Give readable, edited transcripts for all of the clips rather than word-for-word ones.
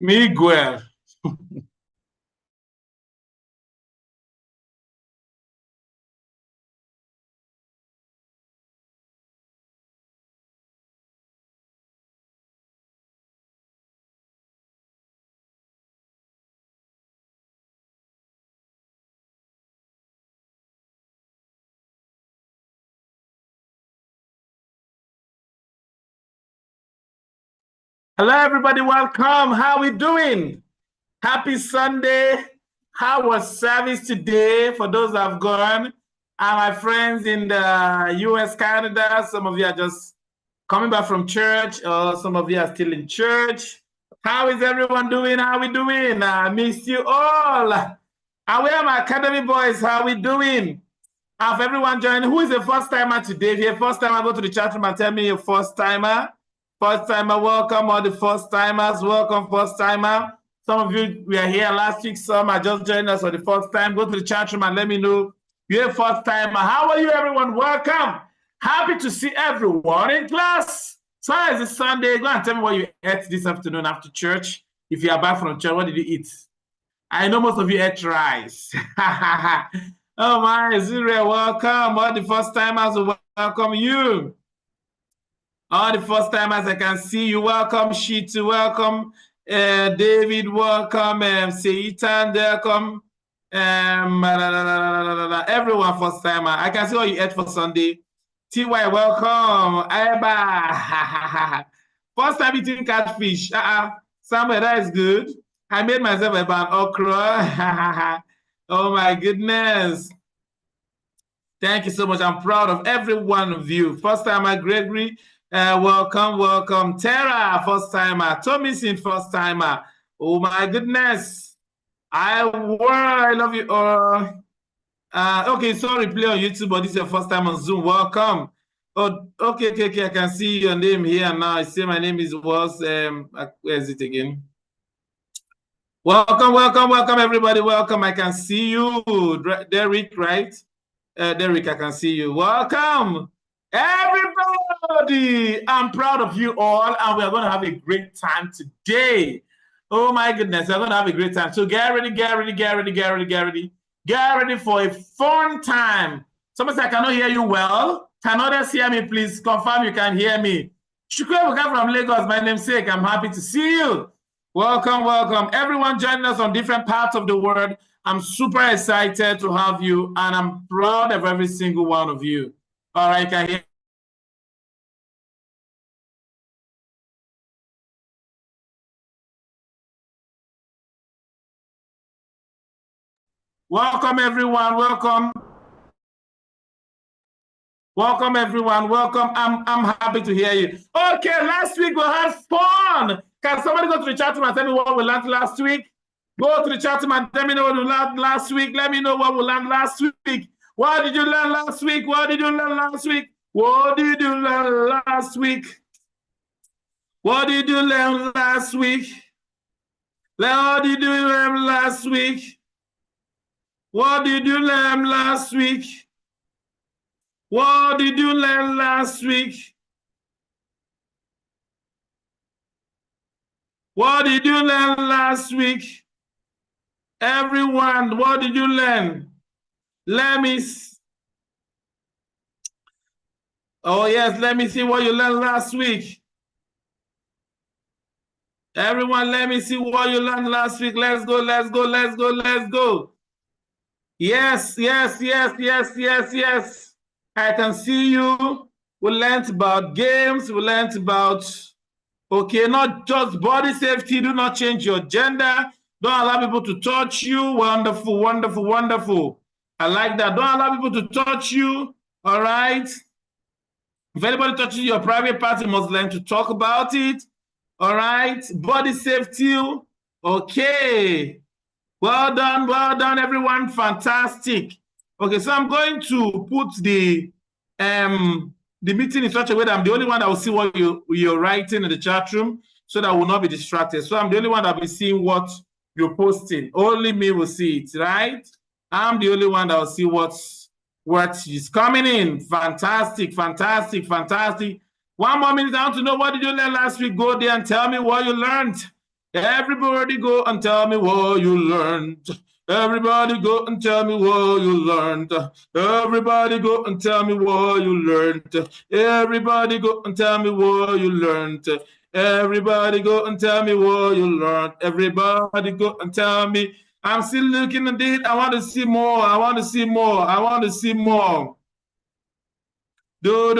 Miguel. Hello, everybody. Welcome. How we doing? Happy Sunday. How was service today for those that have gone? And my friends in the US, Canada, some of you are just coming back from church, or some of you are still in church. How is everyone doing? How we doing? I miss you all. And where are my academy boys? How we doing? Have everyone joined? Who is a first timer today? If you're a first timer, go to the chat room and tell me you're first timer. First timer, welcome. All the first timers, welcome, first timer. Some of you were here last week, some are just joining us for the first time. Go to the chat room and let me know you're a first timer. How are you, everyone? Welcome. Happy to see everyone in class. So it's a Sunday. Go and tell me what you ate this afternoon after church. If you are back from church, what did you eat? I know most of you ate rice. Oh my, Israel, welcome. All the first timers, welcome you. All the first timers, I can see you. Welcome, Shitu, welcome. David, welcome. Seitan, welcome. Everyone first timer. I can see what you ate for Sunday. TY, welcome. Eba. First time eating catfish. Samuel, that is good. I made myself a ban okra. Oh my goodness. Thank you so much. I'm proud of every one of you. First timer, Gregory. Welcome, welcome. Tara, first timer. Thomason, first timer. Oh my goodness. I love you. Okay, sorry, play on YouTube, but this is your first time on Zoom. Welcome. Oh, okay. I can see your name here now. I see my name is where is it again? Welcome, everybody. Welcome. I can see you, Derek, right? Derek, I can see you. Welcome, everybody. I'm proud of you all, and we're going to have a great time today. Oh my goodness, we're going to have a great time. So get ready for a fun time. Someone said, I cannot hear you well. Can others hear me? Please confirm you can hear me. Shukwe from Lagos, my namesake. I'm happy to see you. Welcome. Everyone joining us on different parts of the world. I'm super excited to have you, and I'm proud of every single one of you. All right, can hear. Welcome, everyone. Welcome, everyone. Welcome. I'm happy to hear you. Okay, last week we had fun. Can somebody go to the chat room and tell me what we learned last week? Go to the chat room and tell me what we learned last week. Let me know what we learned last week. What did you learn last week? What did you learn last week? What did you learn last week? What did you learn last week? What did you learn last week? What did you learn last week? What did you learn last week? What did you learn last week? Everyone, what did you learn? Let me see. Oh, yes, let me see what you learned last week. Everyone, let me see what you learned last week. Let's go. Yes. I can see you. We learned about games. We learned about, okay, not just body safety. Do not change your gender. Don't allow people to touch you. Wonderful. I like that. Don't allow people to touch you. All right. If anybody touches your private part, you must learn to talk about it. All right. Body safety. Okay. Well done, everyone. Fantastic. Okay, so I'm going to put the meeting in such a way that I'm the only one that will see what you're writing in the chat room, so that I will not be distracted. So I'm the only one that will be seeing what you're posting. Only me will see it, right? I'm the only one that will see what is coming in. Fantastic. 1 more minute. I want to know, what did you learn last week? Go there and tell me what you learned. Everybody go and tell me what you learned. Everybody go and tell me what you learned. Everybody go and tell me what you learned. Everybody go and tell me what you learned. Everybody go and tell me what you learned. Everybody go and tell me. I'm still looking at it. I want to see more. I want to see more. I want to see more. Okay,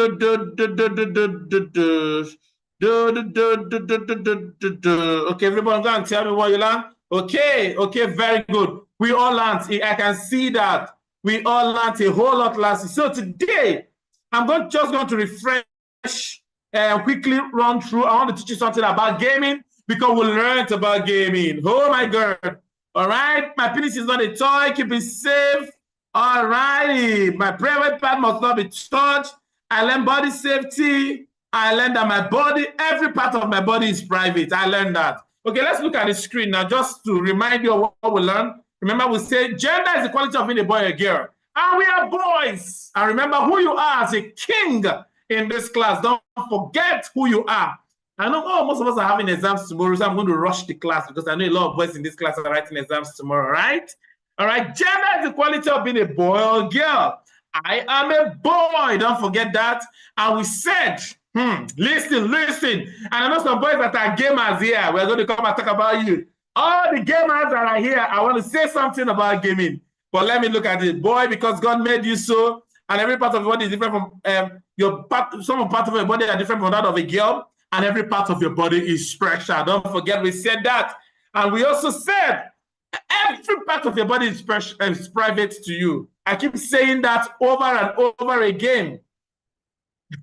everyone go and tell me what you learned. Okay, very good. We all learned. I can see that. We all learned a whole lot last week. So today, I'm just going to refresh and quickly run through. I want to teach you something about gaming because we learned about gaming. Oh my God. All right. My penis is not a toy. Keep it safe. All righty. My private part must not be touched. I learned body safety. I learned that my body, every part of my body is private. I learned that. Okay, let's look at the screen now just to remind you of what we learned. Remember, we said gender is the quality of being a boy or a girl. And we are boys. And remember who you are as a king in this class. Don't forget who you are. I know most of us are having exams tomorrow, so I'm going to rush the class because I know a lot of boys in this class are writing exams tomorrow, right? All right, gender is the quality of being a boy or girl. I am a boy, don't forget that. And we said, listen. And I know some boys that are gamers here. We're going to come and talk about you. All the gamers that are here, I want to say something about gaming. But let me look at it. Boy, because God made you so, and every part of your body is different from your part. Some part of your body are different from that of a girl, and every part of your body is special. Don't forget, we said that. And we also said, every part of your body is private to you. I keep saying that over and over again.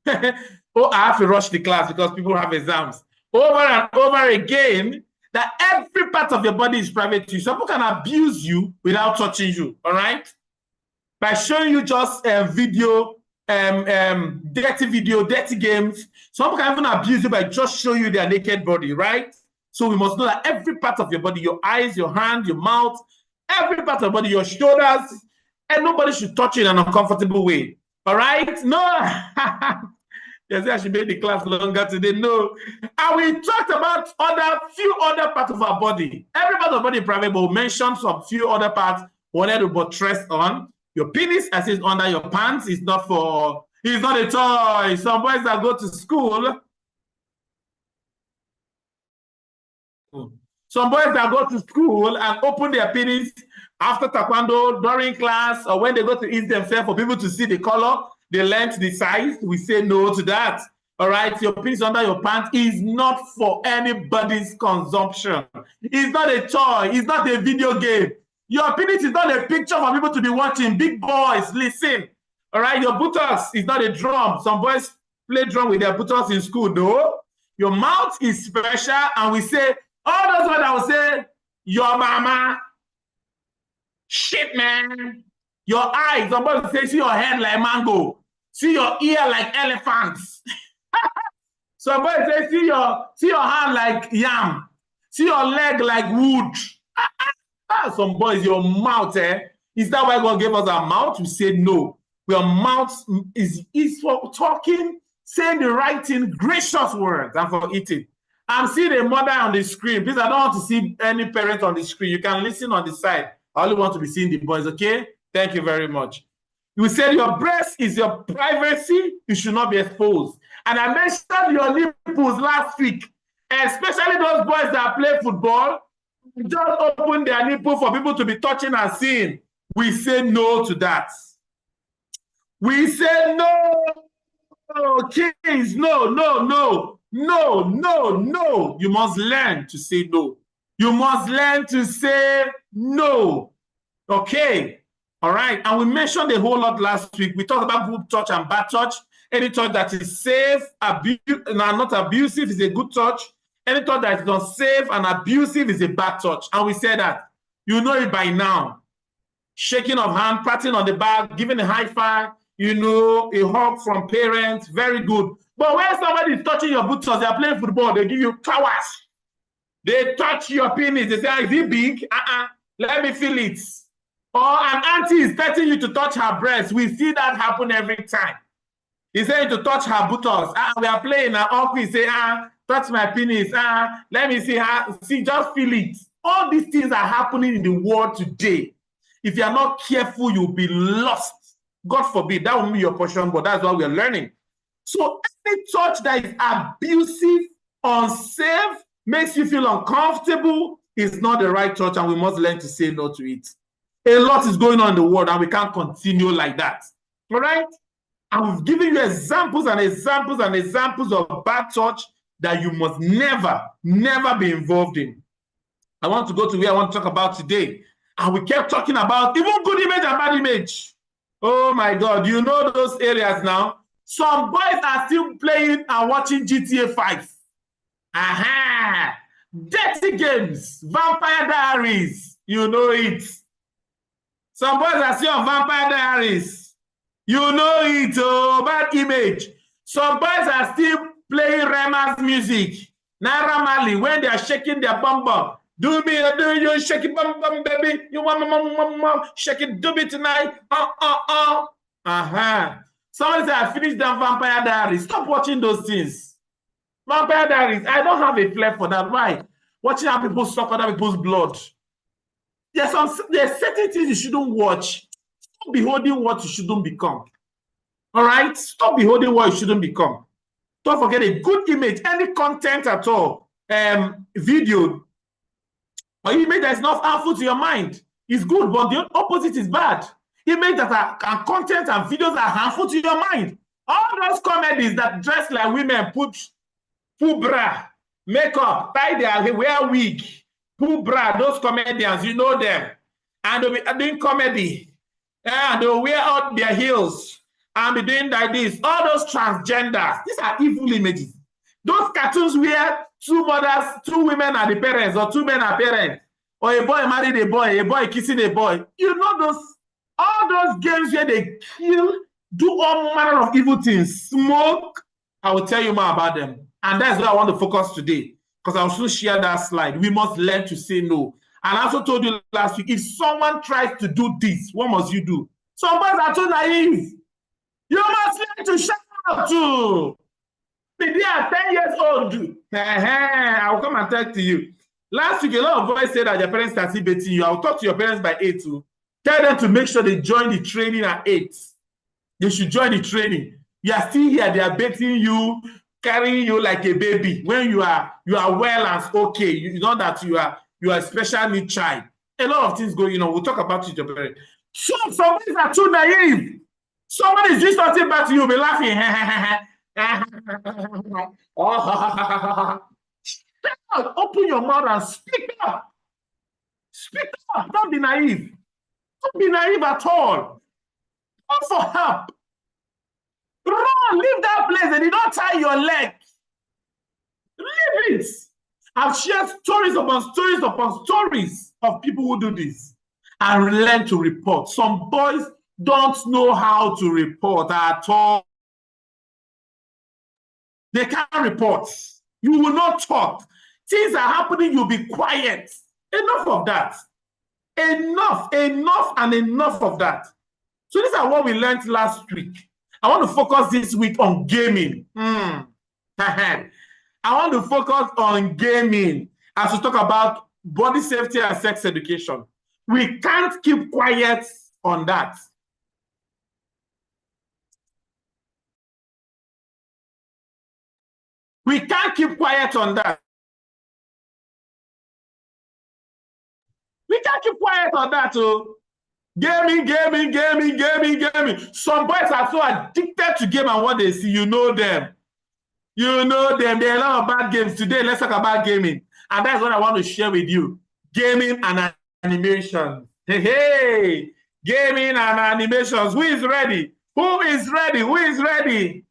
Oh, I have to rush the class because people have exams. Over and over again, that every part of your body is private to you. Some people can abuse you without touching you, all right? By showing you just video, dirty video, dirty games. Some people can even abuse you by just showing you their naked body, right? So we must know that every part of your body, your eyes, your hand, your mouth, every part of your body, your shoulders, and nobody should touch you in an uncomfortable way. All right? No. Yes, I should make the class longer today. No. And we talked about few other parts of our body. Every part of the body is private, but we mentioned some few other parts we wanted to buttress on. Your penis, as is under your pants, is not a toy. Some boys that go to school. Some boys that go to school and open their penis after taekwondo, during class, or when they go to eat themselves for people to see the color, the length, the size, we say no to that. All right, your penis under your pants is not for anybody's consumption. It's not a toy. It's not a video game. Your penis is not a picture for people to be watching. Big boys, listen. All right, your buttocks is not a drum. Some boys play drum with their buttocks in school, no. Your mouth is special, and we say, all those words I will say, your mama, shit, man. Your eyes, somebody say, see your head like mango. See your ear like elephants. Somebody say, see your hand like yam. See your leg like wood. Some boys, your mouth, is that why God gave us our mouth? We say no. Your mouth is for talking, saying the right thing, gracious words, and for eating. I'm seeing a mother on the screen. Please, I don't want to see any parent on the screen. You can listen on the side. I only want to be seeing the boys, okay? Thank you very much. You said your breast is your privacy. You should not be exposed. And I mentioned your nipples last week, especially those boys that play football. Just open their nipple for people to be touching and seeing. We say no to that. We say no, kings, no. You must learn to say no. You must learn to say no. Okay. All right. And we mentioned a whole lot last week. We talked about good touch and bad touch. Any touch that is safe, not abusive is a good touch. Any touch that is unsafe and abusive is a bad touch. And we said that. You know it by now. Shaking of hand, patting on the back, giving a high five, a hug from parents, very good. But when somebody is touching your buttocks, they are playing football, they give you powers. They touch your penis, they say, is it big? Let me feel it. Or an auntie is telling you to touch her breast. We see that happen every time. He's saying to touch her buttocks. We are playing, our uncle is saying, touch my penis. Let me see how. See, just feel it. All these things are happening in the world today. If you are not careful, you'll be lost. God forbid, that won't be your portion, but that's what we are learning. So any touch that is abusive, unsafe, makes you feel uncomfortable, is not the right touch, and we must learn to say no to it. A lot is going on in the world, and we can't continue like that. All right? I've given you examples and examples and examples of bad touch that you must never, never be involved in. I want to go to where I want to talk about today. And we kept talking about even good image and bad image. Oh my God, you know those areas now. Some boys are still playing and watching GTA 5. Aha! Dirty games, Vampire Diaries, you know it. Some boys are still on Vampire Diaries. You know it, oh, bad image. Some boys are still playing Rema's music. Naira Marley, when they are shaking their bum bum. Do me, do you shake it, bum bum, baby? You want mom, shake it, do me tonight. Somebody said I finished that Vampire Diaries. Stop watching those things. Vampire Diaries, I don't have a flair for that. Why? Watching how people suck other people's blood. There's certain things you shouldn't watch. Stop beholding what you shouldn't become. All right? Stop beholding what you shouldn't become. Don't forget a good image, any content at all, video, or image that is not harmful to your mind is good, but the opposite is bad. Image that are content and videos are harmful to your mind. All those comedies that dress like women, put full bra, makeup, tie their hair, wear wig, full bra, those comedians, you know them. And they'll be doing comedy. And they'll wear out their heels and be doing like this. All those transgenders, these are evil images. Those cartoons where two mothers, two women are the parents, or two men are parents, or a boy married a boy kissing a boy. You know those, all those games where they kill, do all manner of evil things, smoke. I will tell you more about them. And that's where I want to focus today, because I'll soon share that slide. We must learn to say no. And I also told you last week, if someone tries to do this, what must you do? Some boys are too naive. You must learn to shout out too. They are 10 years old. I will come and talk to you. Last week, a lot of boys said that their parents are still beating you. I will talk to your parents by 8 too. Tell them to make sure they join the training at 8. They should join the training. You are still here. They are beating you, carrying you like a baby. When you are well and okay, you know that you are a special need child. A lot of things going on. We'll talk about it, your parents. So some boys are too naive. Someone is just something back to you, be laughing. Open your mouth and speak up. Speak up. Don't be naive. Don't be naive at all. Go for help. Run, leave that place and you don't tie your leg. Leave it. I've shared stories upon stories of people who do this and learn to report. Some boys don't know how to report at all. They can't report. You will not talk. Things are happening, you'll be quiet. Enough of that. Enough and enough of that. So these are what we learned last week. I want to focus this week on gaming. I want to focus on gaming as we talk about body safety and sex education. We can't keep quiet on that. We can't keep quiet on that. We can't keep quiet on that, oh. Gaming. Some boys are so addicted to game and what they see. You know them. You know them. There are a lot of bad games. Today, let's talk about gaming. And that's what I want to share with you. Gaming and animation. Hey. Gaming and animations. Who is ready? Who is ready? Who is ready?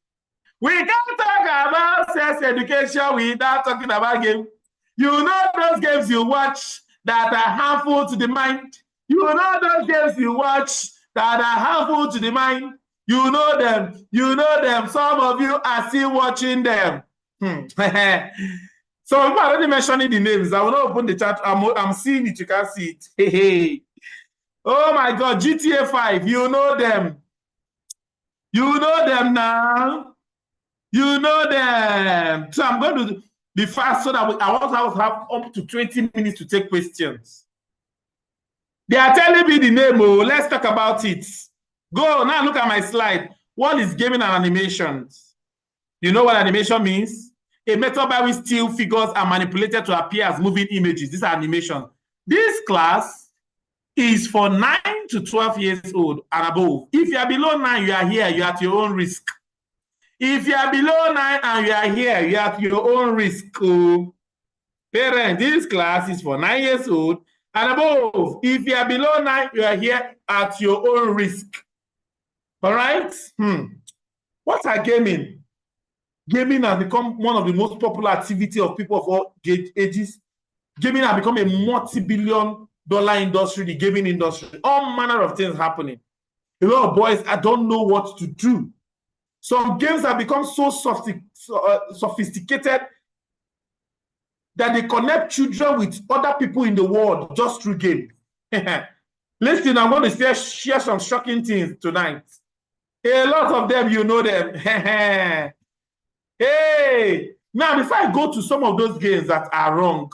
We can't talk about sex education without talking about games. You know those games you watch that are harmful to the mind. You know those games you watch that are harmful to the mind. You know them. You know them. Some of you are still watching them. So I'm already mentioning the names. I will not open the chat. I'm seeing it. You can see it. Hey. Oh my God. GTA 5. You know them. You know them now. You know them. So I'm going to Be fast so that I want to have up to 20 minutes to take questions. They are telling me the name. Oh, let's talk about it. Go now. Look at my slide. What is gaming and animations? You know what animation means? A method by which still figures are manipulated to appear as moving images. These are animations. This class is for 9 to 12 years old and above. If you are below 9, you are here. You are at your own risk. If you are below 9 and you are here, you are at your own risk. Parents, this class is for 9 years old and above. If you are below 9, you are here at your own risk. All right? What are gaming? Gaming has become one of the most popular activities of people of all ages. Gaming has become a multi-billion-dollar industry, the gaming industry. All manner of things happening. A lot of boys, I don't know what to do. Some games have become so sophisticated that they connect children with other people in the world just through games. Listen, I'm going to share some shocking things tonight. A lot of them, you know them. Hey, now before I go to some of those games that are wrong,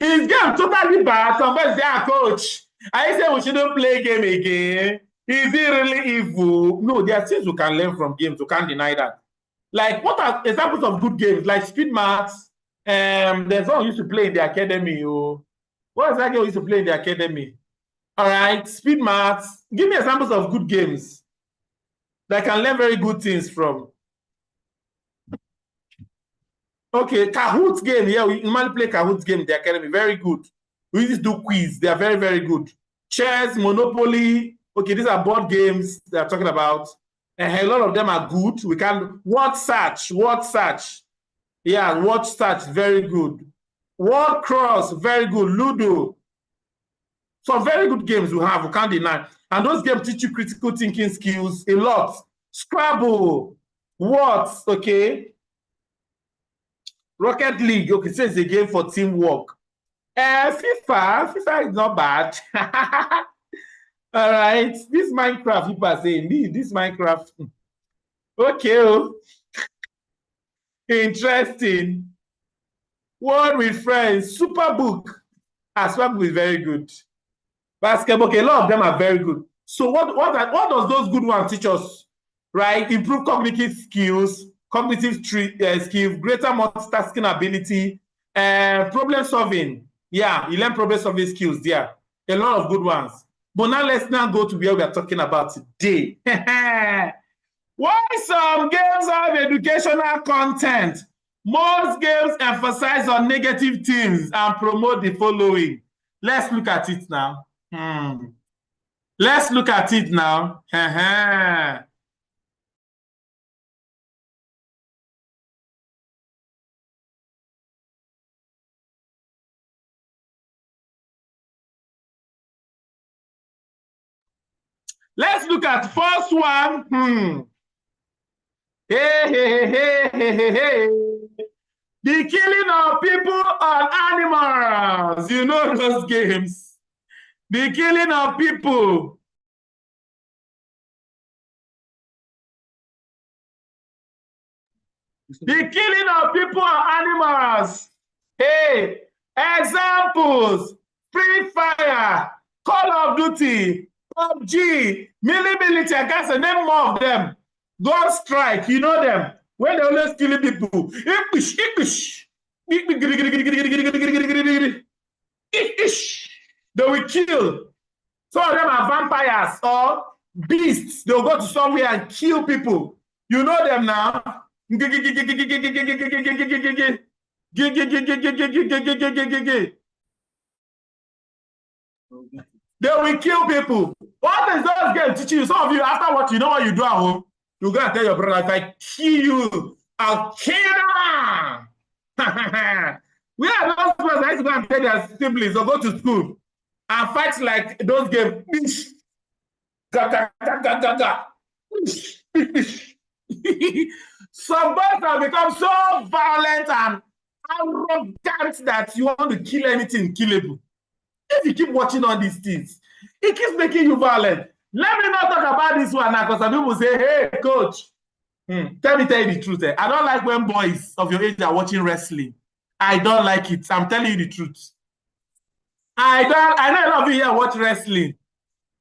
is game totally bad? Somebody say, coach, I say we shouldn't play game again. Is it really evil? No, there are things we can learn from games. We can't deny that. Like, what are examples of good games? Like Speed Maths. There's one used to play in the academy. What is that game we used to play in the academy? All right, Speed Maths. Give me examples of good games that I can learn very good things from. Okay, Kahoot game. Yeah, we normally play Kahoot game in the academy. Very good. We used to do quiz. They are very, very good. Chess, Monopoly. Okay, these are board games they are talking about. A lot of them are good. We can word search. Yeah, word search, very good. Word cross, very good. Ludo. Some very good games we have, we can't deny. And those games teach you critical thinking skills a lot. Scrabble, words, okay. Rocket League, okay, so it's a game for teamwork. FIFA is not bad. All right, this Minecraft, people are saying, this Minecraft, okay, interesting. Word with Friends, Superbook, Superbook is very good. Basketball, okay, a lot of them are very good. So what does those good ones teach us, right? Improve cognitive skills, skills, greater multitasking ability, problem solving. Yeah, you learn problem solving skills there. A lot of good ones. But now let's go to where we are talking about today. Why some games have educational content? Most games emphasize on negative themes and promote the following. Let's look at it now. Let's look at it now. Let's look at first one. Hey. The killing of people and animals. You know those games. The killing of people. The killing of people and animals. Hey, examples. Free Fire, Call of Duty, PUBG, military, I can't name more of them. God Strike, you know them. When they always killing people. They will kill. Some of them are vampires or beasts. They'll go to somewhere and kill people. You know them now. They will kill people. What is those games teaching you? Some of you, after what you know what you do at home, you go and tell your brother, if I kill you, I'll kill them. We are those people that used to go and tell their siblings or go to school and fight like those games. Some boys have become so violent and arrogant that you want to kill anything killable. If you keep watching on these things, it keeps making you violent. Let me not talk about this one now, because some people say, hey, coach, Tell you the truth. I don't like when boys of your age are watching wrestling. I don't like it. I'm telling you the truth. I know a lot of you here watch wrestling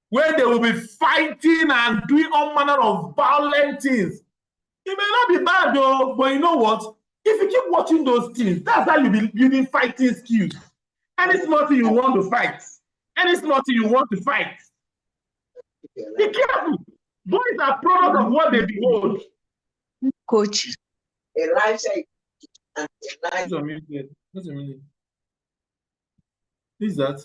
where they will be fighting and doing all manner of violent things. It may not be bad though, but you know what? If you keep watching those things, that's how you be building fighting skills. Any small thing you want to fight. Any small thing you want to fight. Be careful. Boys are product of what they behold. Coach. What's a minute? What's a minute? Who's that?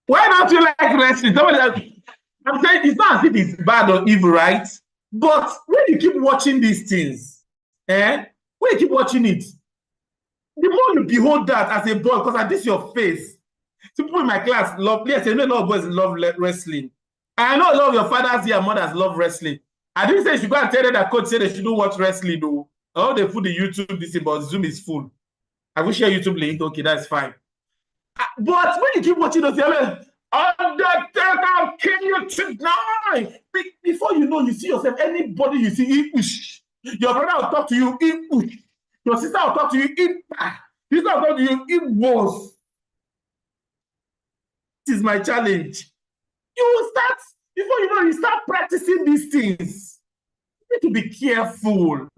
Why don't you like wrestling? I'm saying it's not as if it's bad or evil, right? But when you keep watching these things, when you keep watching it, the more you behold that as a boy, because this is your face. Some people in my class love, yes, I know a lot of boys love wrestling. I know a lot of your fathers here and mothers love wrestling. I didn't say you should go and tell them that coach said they shouldn't watch wrestling, though. Oh, they put the YouTube, this about Zoom is full. I will share YouTube link. Okay, that's fine. But when you keep watching those, Undertaker, can you tonight? Before you know, you see yourself, anybody you see, your brother will talk to you, your sister will talk to you, sister will talk to you, This is my challenge. You will start, before you know, you start practicing these things. You need to be careful.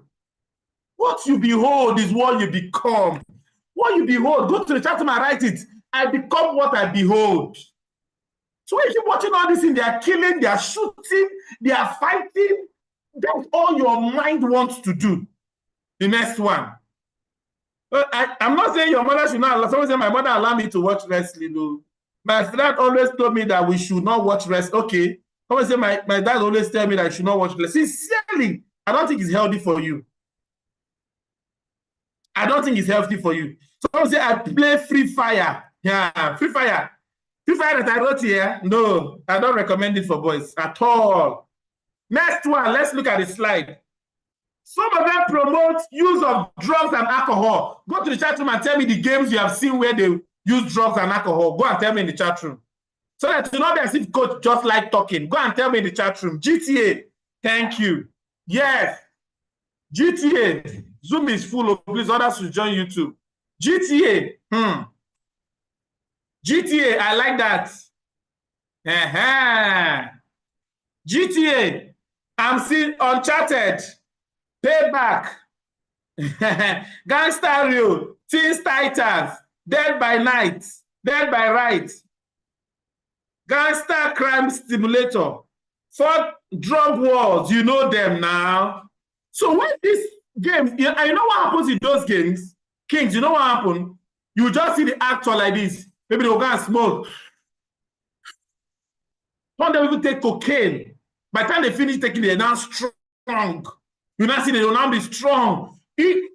What you behold is what you become. What you behold, go to the chat room and write it. I become what I behold. So when you keep watching all this thing, they are killing, they are shooting, they are fighting. That's all your mind wants to do. The next one. I'm not saying your mother should not. Someone said my mother allowed me to watch wrestling. No. My dad always told me that we should not watch wrestling. Okay. Someone said my dad always tell me that I should not watch wrestling. Sincerely, I don't think it's healthy for you. I don't think it's healthy for you. Someone say I play Free Fire. Yeah, Free Fire. Free Fire that I wrote here. No, I don't recommend it for boys at all. Next one, let's look at the slide. Some of them promote use of drugs and alcohol. Go to the chat room and tell me the games you have seen where they use drugs and alcohol. Go and tell me in the chat room. So that you know that if coach just like talking. Go and tell me in the chat room. GTA. Thank you. Yes. GTA. Zoom is full of, please others should join YouTube. GTA. GTA, I like that. GTA. I'm seeing Uncharted. Payback. Gangster Rio. Teen Titans. Dead by Night. Dead by Right. Gangster Crime Simulator. For Drug Wars. You know them now. So when this game, you know what happens in those games? Kings, you know what happened? You just see the actor like this. Maybe they'll go and smoke. Some of them even take cocaine. By the time they finish taking it, they're now strong. You now see they will now be strong. You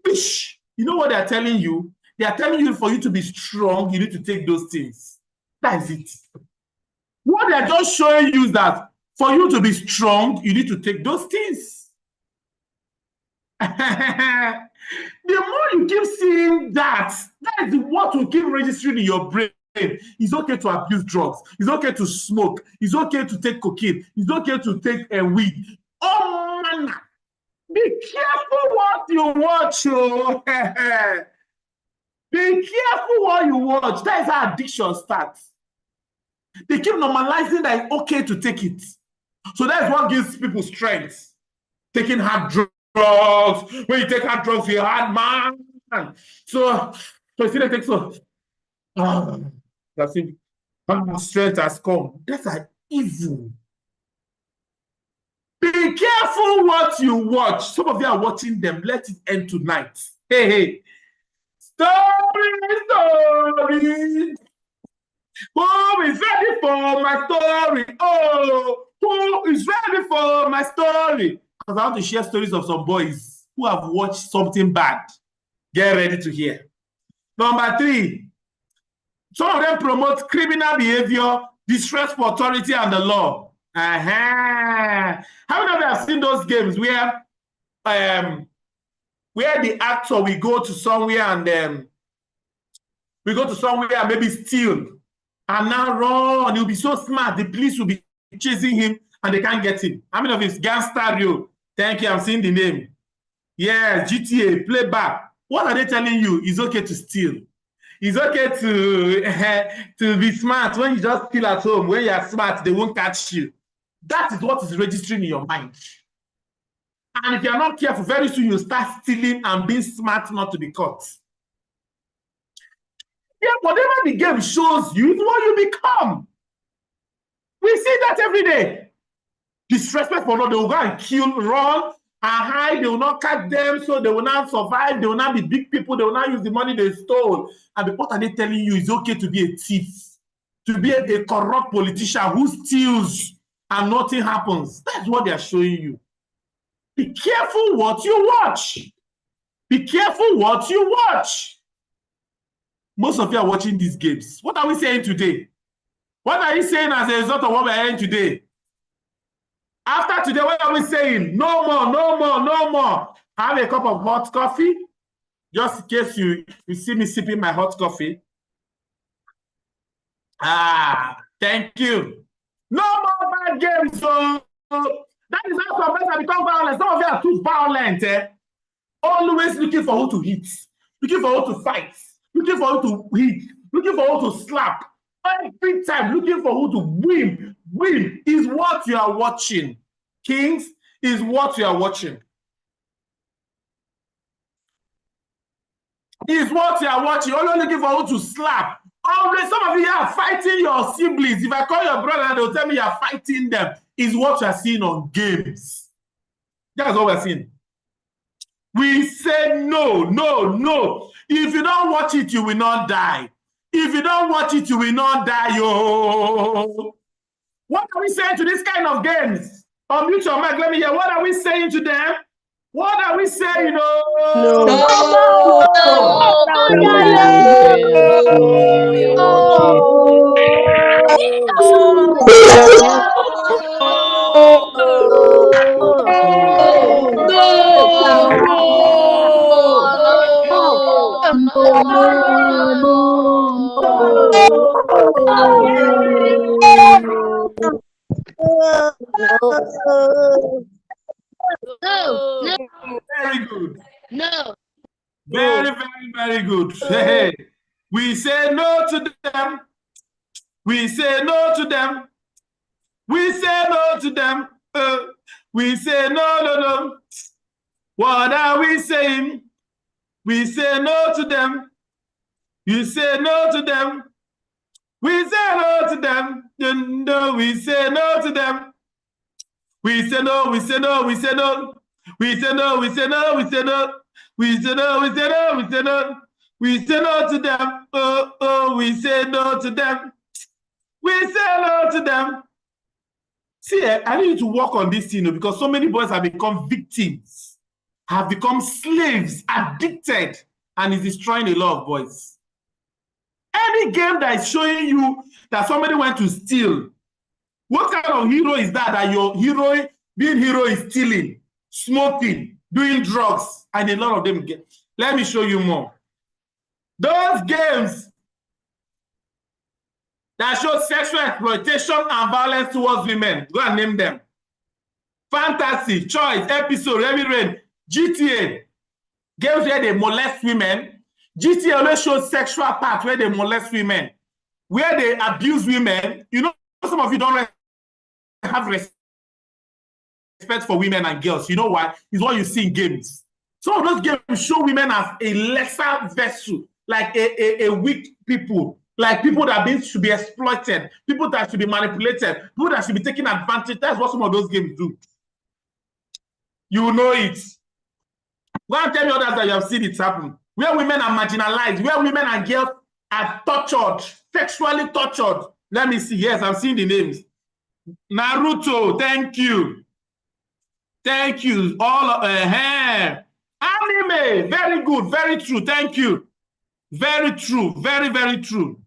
know what they're telling you? They are telling you for you to be strong, you need to take those things. That is it. What they're just showing you is that for you to be strong, you need to take those things. The more you keep seeing that is what will keep registering in your brain. It's okay to abuse drugs. It's okay to smoke. It's okay to take cocaine. It's okay to take a weed. Oh, man. Be careful what you watch. Oh. Be careful what you watch. That is how addiction starts. They keep normalizing that it's okay to take it. So that's what gives people strength. Taking hard drugs. When you take hard drugs, you're a hard man. So you see they take so. That's it. Strength has come. That's like evil. Be careful what you watch. Some of you are watching them. Let it end tonight. Hey. Story. Who is ready for my story? Oh, who is ready for my story? Because I want to share stories of some boys who have watched something bad. Get ready to hear. Number 3. Some of them promote criminal behavior, distress for authority and the law. How many of you have seen those games where the actor will go to somewhere and maybe steal and now run? He'll be so smart. The police will be chasing him and they can't get him. How many of you? Gangster Rio. Thank you. I'm seeing the name. Yeah, GTA, playback. What are they telling you? It's okay to steal. It's okay to be smart. When you just steal at home, when you are smart, they won't catch you. That is what is registering in your mind. And if you're not careful, very soon you'll start stealing and being smart not to be caught. Yeah, whatever the game shows you is what you become. We see that every day. Disrespect for Lord, they will go and kill, run, and hide. They will not catch them, so they will not survive. They will not be big people. They will not use the money they stole. And what are they telling you? It's okay to be a thief, to be a corrupt politician who steals and nothing happens. That's what they are showing you. Be careful what you watch. Be careful what you watch. Most of you are watching these games. What are we saying today? What are you saying as a result of what we're hearing today? After today, what are we saying? No more, no more, no more. Have a cup of hot coffee. Just in case you see me sipping my hot coffee. Thank you. No more bad games. So that is how some have become violent. Some of you are too violent. Always looking for who to hit, looking for who to fight, looking for who to hit, looking for who to slap. Every time looking for who to win. Win is what you are watching. Kings is what you are watching. Is what you are watching. Always looking for who to slap. Always, some of you are fighting your siblings. If I call your brother, they'll tell me you are fighting them. Is what you are seeing on games. That's what we're seeing. We say no, no, no. If you don't watch it, you will not die. If you don't watch it, you will not die. Yo. What are we saying to this kind of games? Unmute your mic, let me hear. What are we saying to them? What are we saying? No. No. Very good. No. Very, very, very good. Hey, we say no to them. We say no to them. We say no to them. We say no, no, no. What are we saying? We say no to them. You say no to them. We say no to them. No, we say no to them. We say no, we say no, we say no. We say no, we say no, we say no. We say no, we say no, we say no. We say no to them. Oh, we say no to them. We say no to them. See, I need to work on this, because so many boys have become victims, have become slaves, addicted, and is destroying a lot of boys. Any game that is showing you that somebody went to steal, what kind of hero is that your hero, being hero, is stealing, smoking, doing drugs, and a lot of them get. Let me show you more. Those games that show sexual exploitation and violence towards women, go and name them. Fantasy, Choice, Episode, Heavy Rain, GTA, games where they molest women. GTA always shows sexual parts where they molest women, where they abuse women. Some of you don't have respect for women and girls. You know why? It's what you see in games. Some of those games show women as a lesser vessel, like a weak people, like people that should be exploited, people that should be manipulated, people that should be taken advantage. That's what some of those games do. You know it. Go and tell me others that you have seen it happen. Where women are marginalized, where women and girls are tortured, sexually tortured. Let me see. Yes, I'm seeing the names. Naruto, thank you. Thank you. All anime, very good, very true. Thank you. Very true, very, very true.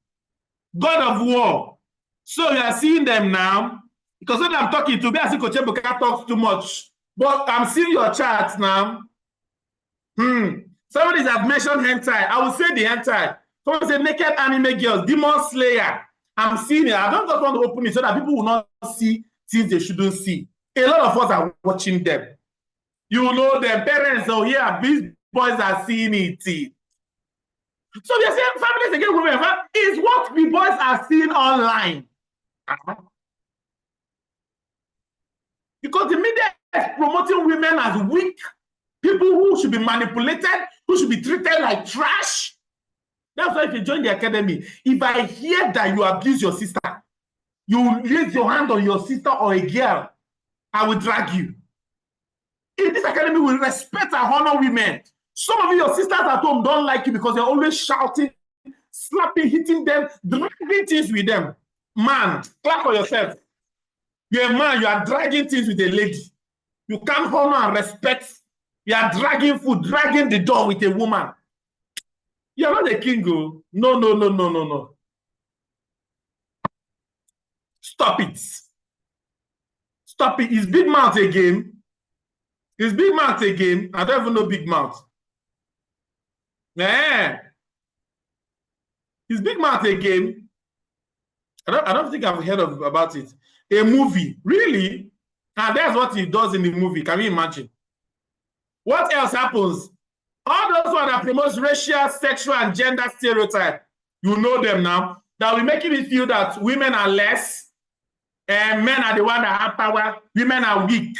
God of War. So you are seeing them now. Because when I'm talking to me, I see Coach Ebuka talks too much. But I'm seeing your charts now. Somebody has mentioned hentai. I will say the hentai. Someone say naked anime girls, Demon Slayer. I'm seeing it. I don't just want to open it so that people will not see things they shouldn't see. A lot of us are watching them. You know them, parents, oh yeah, these boys are seeing it. So they're saying families against women is what the boys are seeing online. Because the media is promoting women as weak, people who should be manipulated, who should be treated like trash. That's why if you join the academy, if I hear that you abuse your sister, you raise your hand on your sister or a girl, I will drag you. In this academy, we respect and honor women. Some of you, your sisters at home don't like you because you're always shouting, slapping, hitting them, dragging things with them. Man, clap for yourself. You're a man, you are dragging things with a lady. You can't honor and respect. You are dragging food, dragging the door with a woman. You're not a king, oh. No, no, no, no, no, no. Stop it. Stop it. Is Big Mouth a game? Is Big Mouth a game? I don't even know Big Mouth. Yeah. Is Big Mouth a game? I don't think I've heard about it. A movie, really? And that's what he does in the movie. Can you imagine? What else happens? All those ones that promotes racial, sexual, and gender stereotype, you know them now. That will make you feel that women are less, and men are the ones that have power. Women are weak.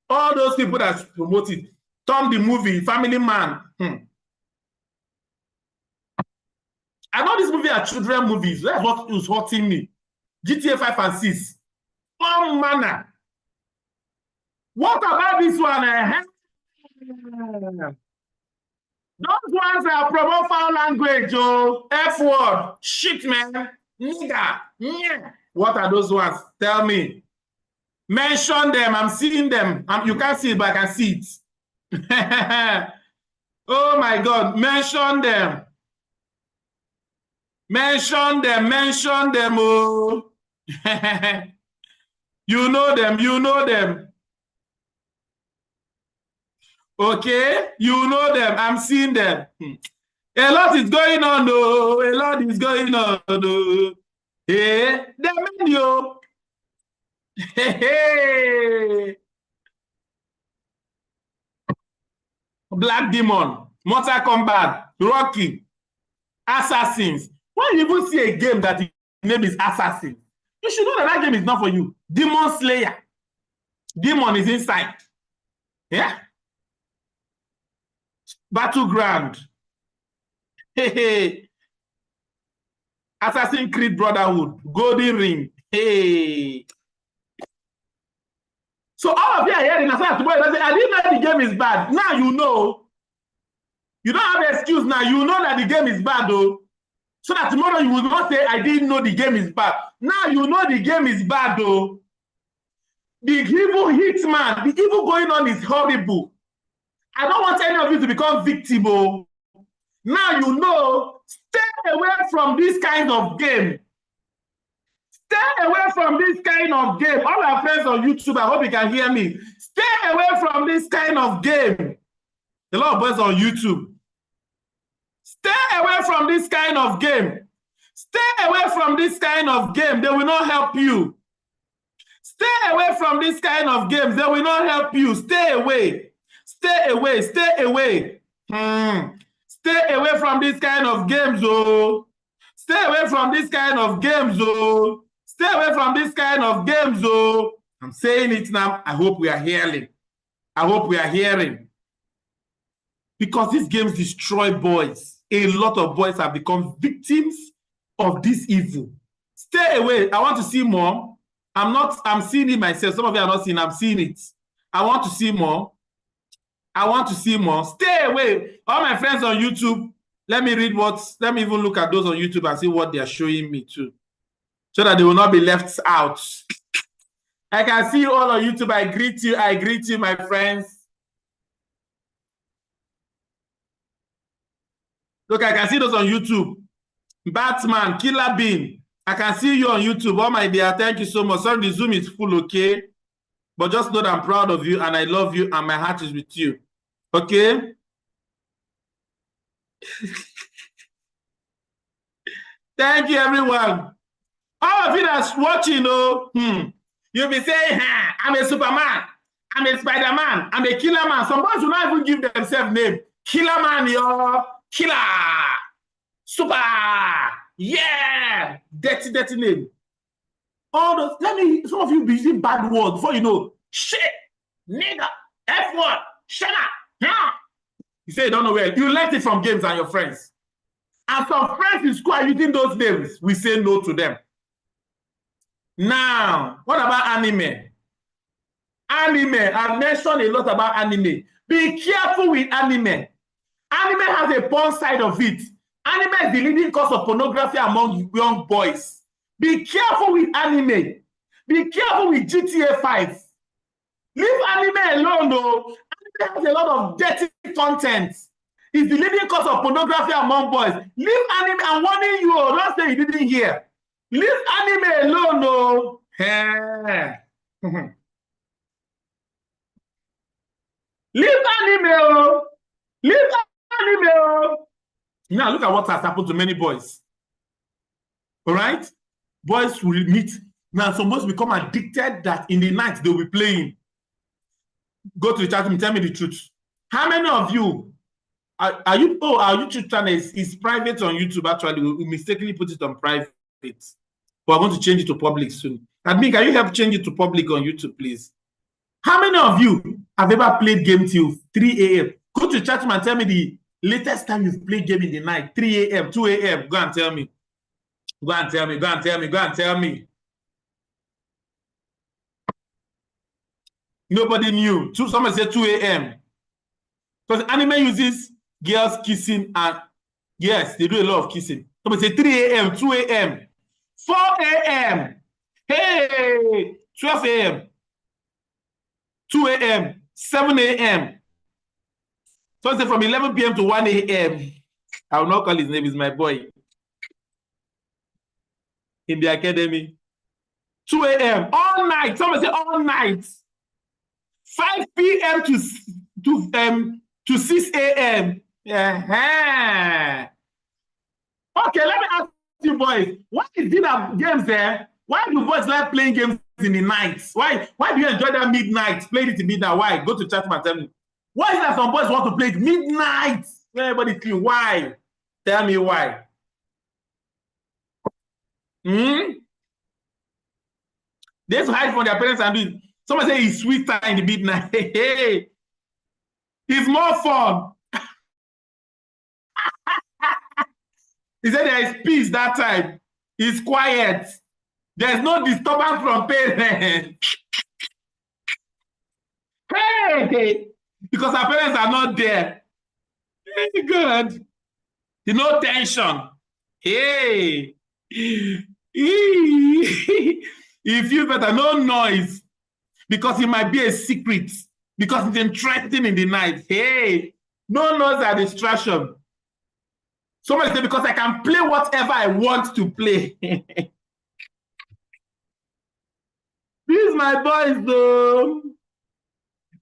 All those people that promote it, Tom the movie, Family Man. I know this movie are children movies. That's what is hurting me. GTA 5 and 6. One manner. What about this one? Those ones that promote foul language, oh, F word, shit, man, nigga, yeah. What are those ones? Tell me. Mention them. I'm seeing them. You can't see it, but I can see it. Oh my God. Mention them. Mention them. Mention them. Oh. You know them. You know them. Okay? You know them. I'm seeing them. A lot is going on, though. A lot is going on, though. Hey, the menu. Hey. Black Demon, Mortal Kombat, Rocky, Assassins. When you even see a game that the name is Assassin, you should know that that game is not for you. Demon Slayer. Demon is inside. Yeah? Battleground. Hey. Assassin's Creed Brotherhood. Golden Ring. Hey. So all of you are hearing, I didn't know the game is bad. Now you know. You don't have an excuse now. You know that the game is bad, though. So that tomorrow you will not say, I didn't know the game is bad. Now you know the game is bad, though. The evil hitman, the evil going on is horrible. I don't want any of you to become victim. Oh. Now you know, stay away from this kind of game. Stay away from this kind of game. All our friends on YouTube, I hope you can hear me. Stay away from this kind of game. A lot of boys on YouTube. Stay away from this kind of game. Stay away from this kind of game. They will not help you. Stay away from this kind of games. They will not help you. Stay away. Stay away. Stay away. Stay away from this kind of games, oh. Stay away from this kind of games, oh. Stay away from this kind of games, oh. I'm saying it now. I hope we are hearing. I hope we are hearing. Because these games destroy boys. A lot of boys have become victims of this evil. Stay away. I want to see more. I'm seeing it myself. Some of you are not seeing. I'm seeing it. I want to see more. I want to see more. Stay away. All my friends on YouTube, let me even look at those on YouTube and see what they are showing me too. So that they will not be left out. I can see you all on YouTube. I greet you, my friends. Look, I can see those on YouTube. Batman, Killer Bean. I can see you on YouTube. Oh, my dear, thank you so much. Sorry, the Zoom is full, okay? But just know that I'm proud of you and I love you and my heart is with you. Okay? Thank you, everyone. All of you that's watching, you'll be saying, I'm a Superman, I'm a Spider-Man, I'm a Killer Man. Some boys will not even give themselves name. Killer Man, yo, Killer, Super, yeah, dirty name. All those, some of you be using bad words before you know, shit, nigga, F word, shut up, huh? You say you don't know where. You learned it from games and your friends. And some friends in school are using those names. We say no to them. Now, what about anime? Anime, I've mentioned a lot about anime. Be careful with anime. Anime has a porn side of it. Anime is the leading cause of pornography among young boys. Be careful with anime. Be careful with GTA 5. Leave anime alone, though. Anime has a lot of dirty content. It's the leading cause of pornography among boys. Leave anime. I'm warning you. Don't say you didn't hear. Leave anime alone, no. Leave anime. Leave anime. Now look at what has happened to many boys. All right? Boys will meet. Now some boys become addicted that in the night they'll be playing. Go to the chat room, tell me the truth. How many of you are you? Oh, our YouTube channel is private on YouTube. Actually, we mistakenly put it on private. But I want to change it to public soon. Admin, can you help change it to public on YouTube, please? How many of you have ever played game till 3 a.m.? Go to the chat room and tell me the latest time you've played game in the night. 3 a.m., 2 a.m. Go and tell me. Go and tell me. Go and tell me. Go and tell me. Nobody knew. Someone said 2 a.m. Because anime uses girls kissing and yes, they do a lot of kissing. Somebody say 3 a.m., 2 a.m., 4 a.m., hey, 12 a.m., 2 a.m., 7 a.m. So say from 11 p.m. to 1 a.m. I will not call his name, is my boy. In the academy. 2 a.m., all night. Someone say all night. 5 p.m. to 6 a.m. Okay, let me ask you boys. Why is it that games there? Why do boys like playing games in the night? Why do you enjoy that midnight? Play it in midnight. Why? Go to chat and tell me. Why is that some boys want to play it midnight? Everybody clear. Why? Tell me why. They have to hide from their parents and do it. Someone say it's sweeter in the midnight. Hey, it's more fun. He said there is peace that time. It's quiet. There's no disturbance from parents. Hey, because our parents are not there. Hey, good. No tension. Hey. You feel better, no noise. Because it might be a secret. Because it's interesting in the night. Hey, no noise or distraction. Somebody say, because I can play whatever I want to play. These my boys, though.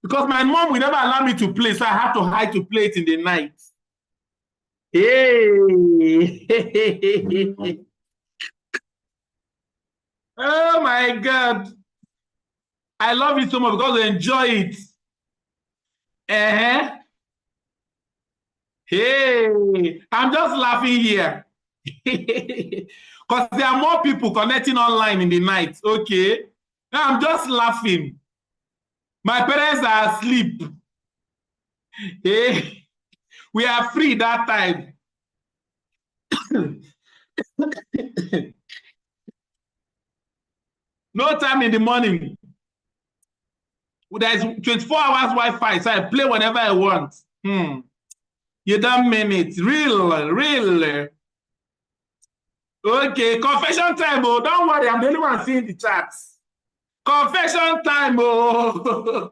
Because my mom will never allow me to play, so I have to hide to play it in the night. Hey. Oh my God. I love it so much because I enjoy it. Hey, I'm just laughing here. Because there are more people connecting online in the night. Okay. I'm just laughing. My parents are asleep. Hey, we are free that time. No time in the morning. There's 24 hours Wi-Fi, so I play whenever I want. You don't mean it. Real. Okay, confession time, oh. Don't worry, I'm the only one seeing the chats. Confession time, oh.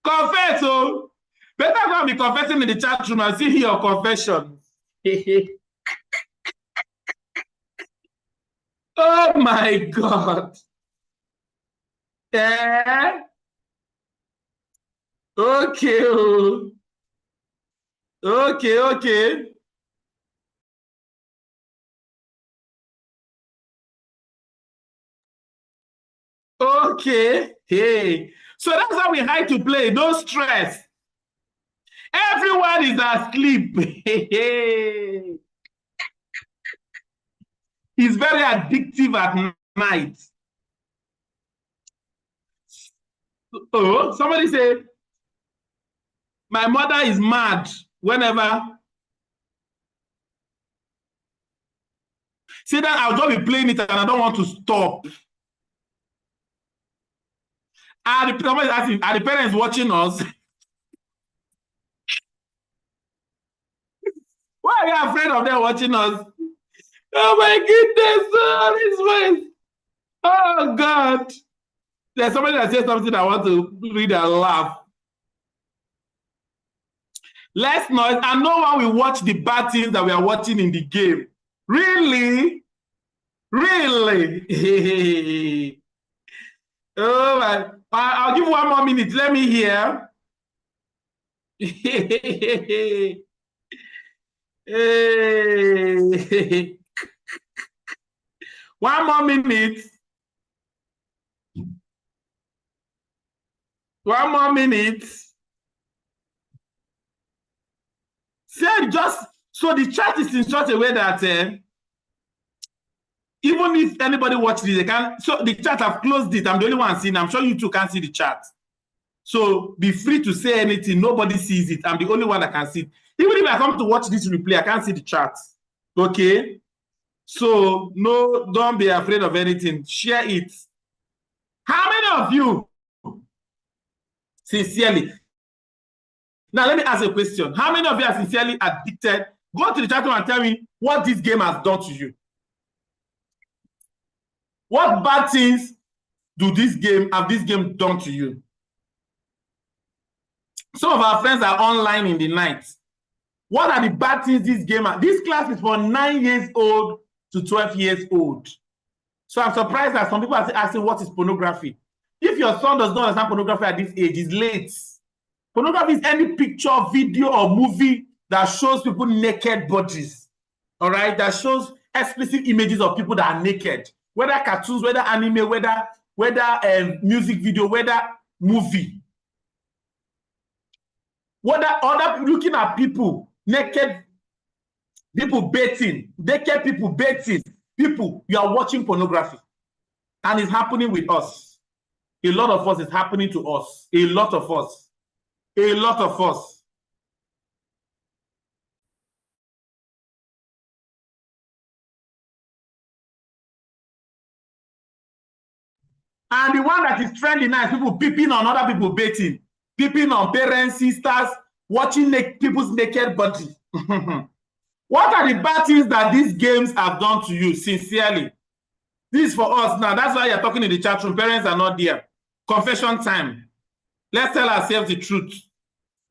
Confess, oh. Better go and be confessing in the chat room and see your confession. Oh my God. Okay. Okay. Okay. Hey. So that's how we like to play. No stress. Everyone is asleep. It's very addictive at night. Oh, somebody say, my mother is mad whenever. See that I'll just be playing it and I don't want to stop. Are the parents watching us? Why are you afraid of them watching us? Oh my goodness, oh, this voice. Oh God. There's somebody that says something I want to read and laugh. Let's not, and no one will watch the bad things that we are watching in the game. Really? Really? Oh my, I'll give 1 more minute. Let me hear. Hey. 1 more minute. 1 more minute. Say just so the chat is in such a way that even if anybody watches this, they can. So the chat, I've closed it. I'm the only one seeing. I'm sure you two can't see the chat. So be free to say anything. Nobody sees it. I'm the only one that can see it. Even if I come to watch this replay, I can't see the chat. Okay? So no, don't be afraid of anything. Share it. How many of you, sincerely, now let me ask a question. How many of you are sincerely addicted? Go to the chat room and tell me what this game has done to you. What bad things have this game done to you? Some of our friends are online in the night. What are the bad things this game has? This class is for 9 years old to 12 years old. So I'm surprised that some people are asking what is pornography. If your son does not understand pornography at this age, it's late. Pornography is any picture, video, or movie that shows people naked bodies. All right, that shows explicit images of people that are naked, whether cartoons, whether anime, whether music video, whether movie, whether other looking at people naked, people baiting, naked people baiting people. You are watching pornography, and it's happening with us. A lot of us, it's happening to us. A lot of us. A lot of us. And the one that is trending now is people peeping on other people baiting, peeping on parents, sisters, watching people's naked body. What are the bad things that these games have done to you, sincerely? This is for us now. That's why you're talking in the chat room. Parents are not there. Confession time. Let's tell ourselves the truth.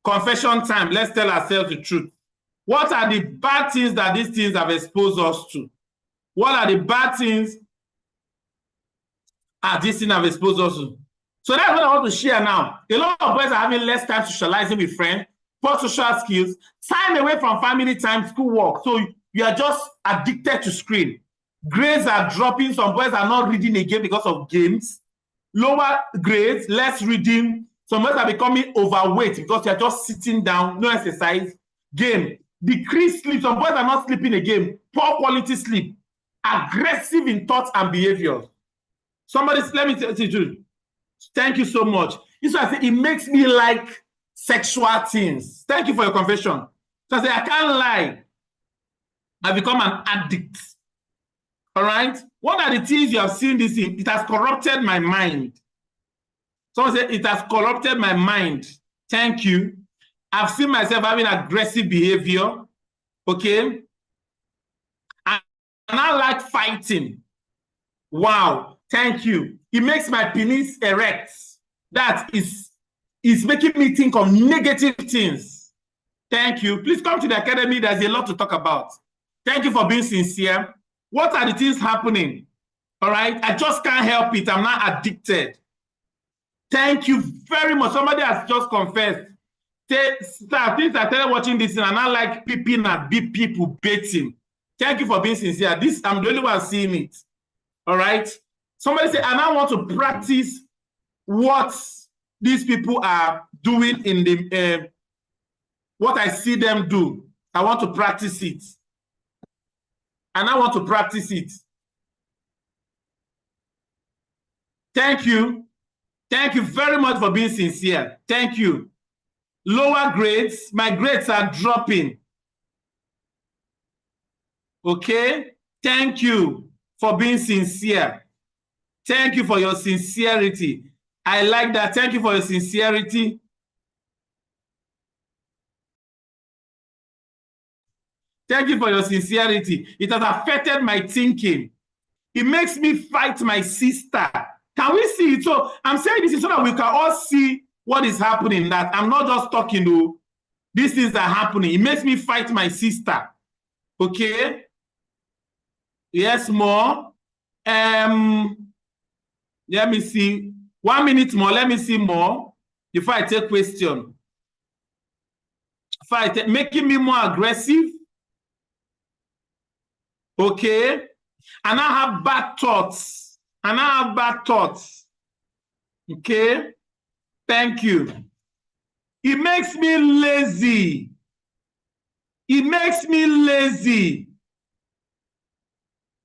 Confession time. Let's tell ourselves the truth. What are the bad things that these things have exposed us to? What are the bad things these things have exposed us to? So that's what I want to share now. A lot of boys are having less time socializing with friends, poor social skills, time away from family time, school work. So you are just addicted to screen. Grades are dropping. Some boys are not reading again because of games. Lower grades, less reading. Some boys are becoming overweight because they are just sitting down, no exercise. Game. Decreased sleep. Some boys are not sleeping again. Poor quality sleep. Aggressive in thoughts and behaviors. Somebody, let me tell you, thank you so much. This is why I say it makes me like sexual things. Thank you for your confession. So I say, I can't lie. I become an addict. All right? What are the things you have seen this in? It has corrupted my mind. Someone said, it has corrupted my mind. Thank you. I've seen myself having aggressive behavior. Okay? And I like fighting. Wow. Thank you. It makes my penis erect. That is making me think of negative things. Thank you. Please come to the academy. There's a lot to talk about. Thank you for being sincere. What are the things happening? All right. I just can't help it. I'm not addicted. Thank you very much. Somebody has just confessed. Since I started watching this, and I like peeping at big people baiting. Thank you for being sincere. I'm the only one seeing it. All right. Somebody say, and I want to practice what these people are doing in the what I see them do. I want to practice it. And I want to practice it. Thank you. Thank you very much for being sincere. Thank you. Lower grades, my grades are dropping. Okay? Thank you for being sincere. Thank you for your sincerity. I like that. Thank you for your sincerity. Thank you for your sincerity. It has affected my thinking. It makes me fight my sister. Can we see it? So I'm saying this so that we can all see what is happening, that I'm not just talking to these things are happening. It makes me fight my sister. Okay? Yes, more. Let me see. 1 minute more. Let me see more before I take question. Making me more aggressive. Okay? And I have bad thoughts. Okay? Thank you. It makes me lazy.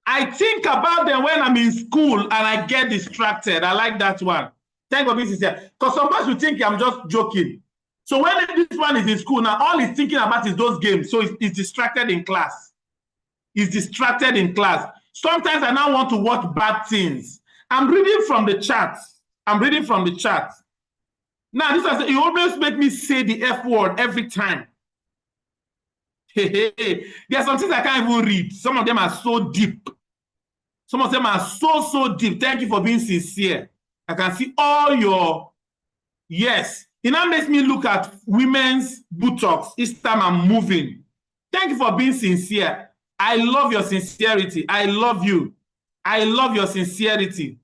I think about them when I'm in school and I get distracted. I like that one. Thank you for being sincere. Because sometimes you think I'm just joking. So when this one is in school, now all he's thinking about is those games. So he's distracted in class. Sometimes I now want to watch bad things. I'm reading from the chat. Now, it always makes me say the F word every time. There are some things I can't even read. Some of them are so deep. So deep. Thank you for being sincere. I can see all your yes. It now makes me look at women's buttocks each time I'm moving. Thank you for being sincere. I love your sincerity. I love you. I love your sincerity.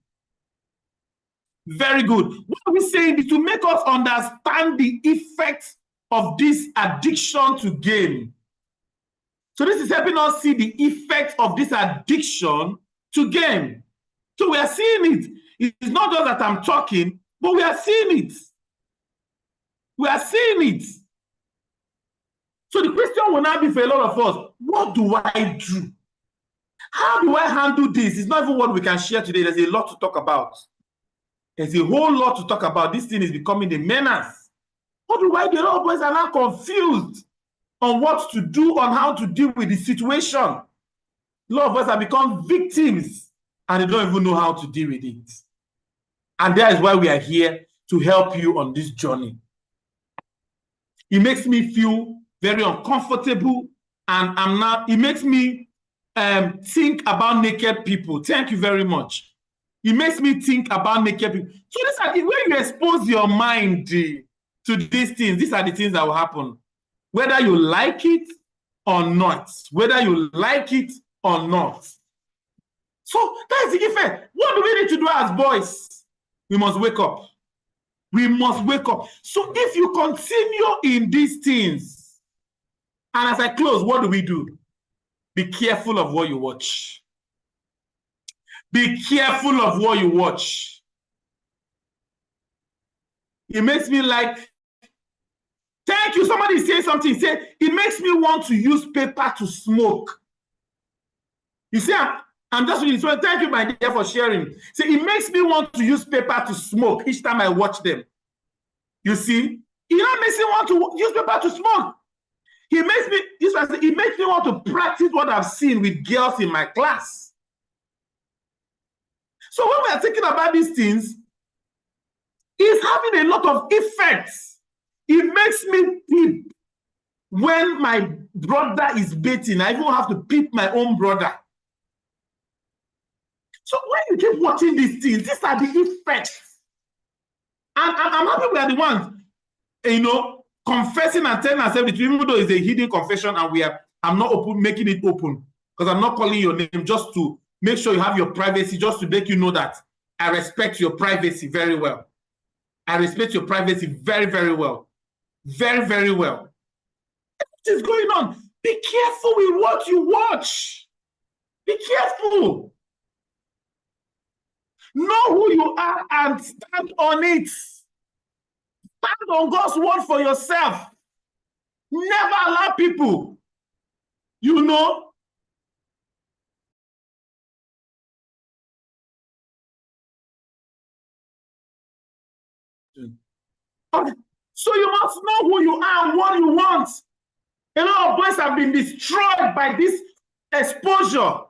Very good. What are we saying is to make us understand the effects of this addiction to game. So this is helping us see the effects of this addiction to game. So we are seeing it. It's not just that I'm talking, but we are seeing it. So the question will now be for a lot of us, what do I do? How do I handle this? It's not even what we can share today. There's a lot to talk about. There's a whole lot to talk about. This thing is becoming a menace. What do I do? A lot of boys are now confused on what to do, on how to deal with the situation. A lot of us have become victims and they don't even know how to deal with it. And that is why we are here to help you on this journey. It makes me feel very uncomfortable, and it makes me think about naked people. Thank you very much. It makes me think about naked people. So these are when you expose your mind to these things, these are the things that will happen. Whether you like it or not. So that is the effect. What do we need to do as boys? We must wake up. So if you continue in these things, and as I close, what do we do? Be careful of what you watch. It makes me like, thank you. Somebody say something. Say, it makes me want to use paper to smoke. You see, I'm just really so thank you, my dear, for sharing. See, it makes me want to use paper to smoke each time I watch them. You see, it makes me want to use paper to smoke. It makes me want to practice what I've seen with girls in my class. So when we are thinking about these things, it's having a lot of effects. It makes me peep when my brother is bathing. I even have to peep my own brother. So when you keep watching these things, these are the effects. And I'm happy we are the ones, confessing and telling ourselves the truth, even though it's a hidden confession, and I'm not making it open, because I'm not calling your name, just to make sure you have your privacy, just to make you know that I respect your privacy very well. I respect your privacy very, very well. Very, very well. What is going on? Be careful with what you watch. Be careful. Know who you are and stand on it. Stand on God's word for yourself. Never allow people, you know, so you must know who you are and what you want. A lot of boys have been destroyed by this exposure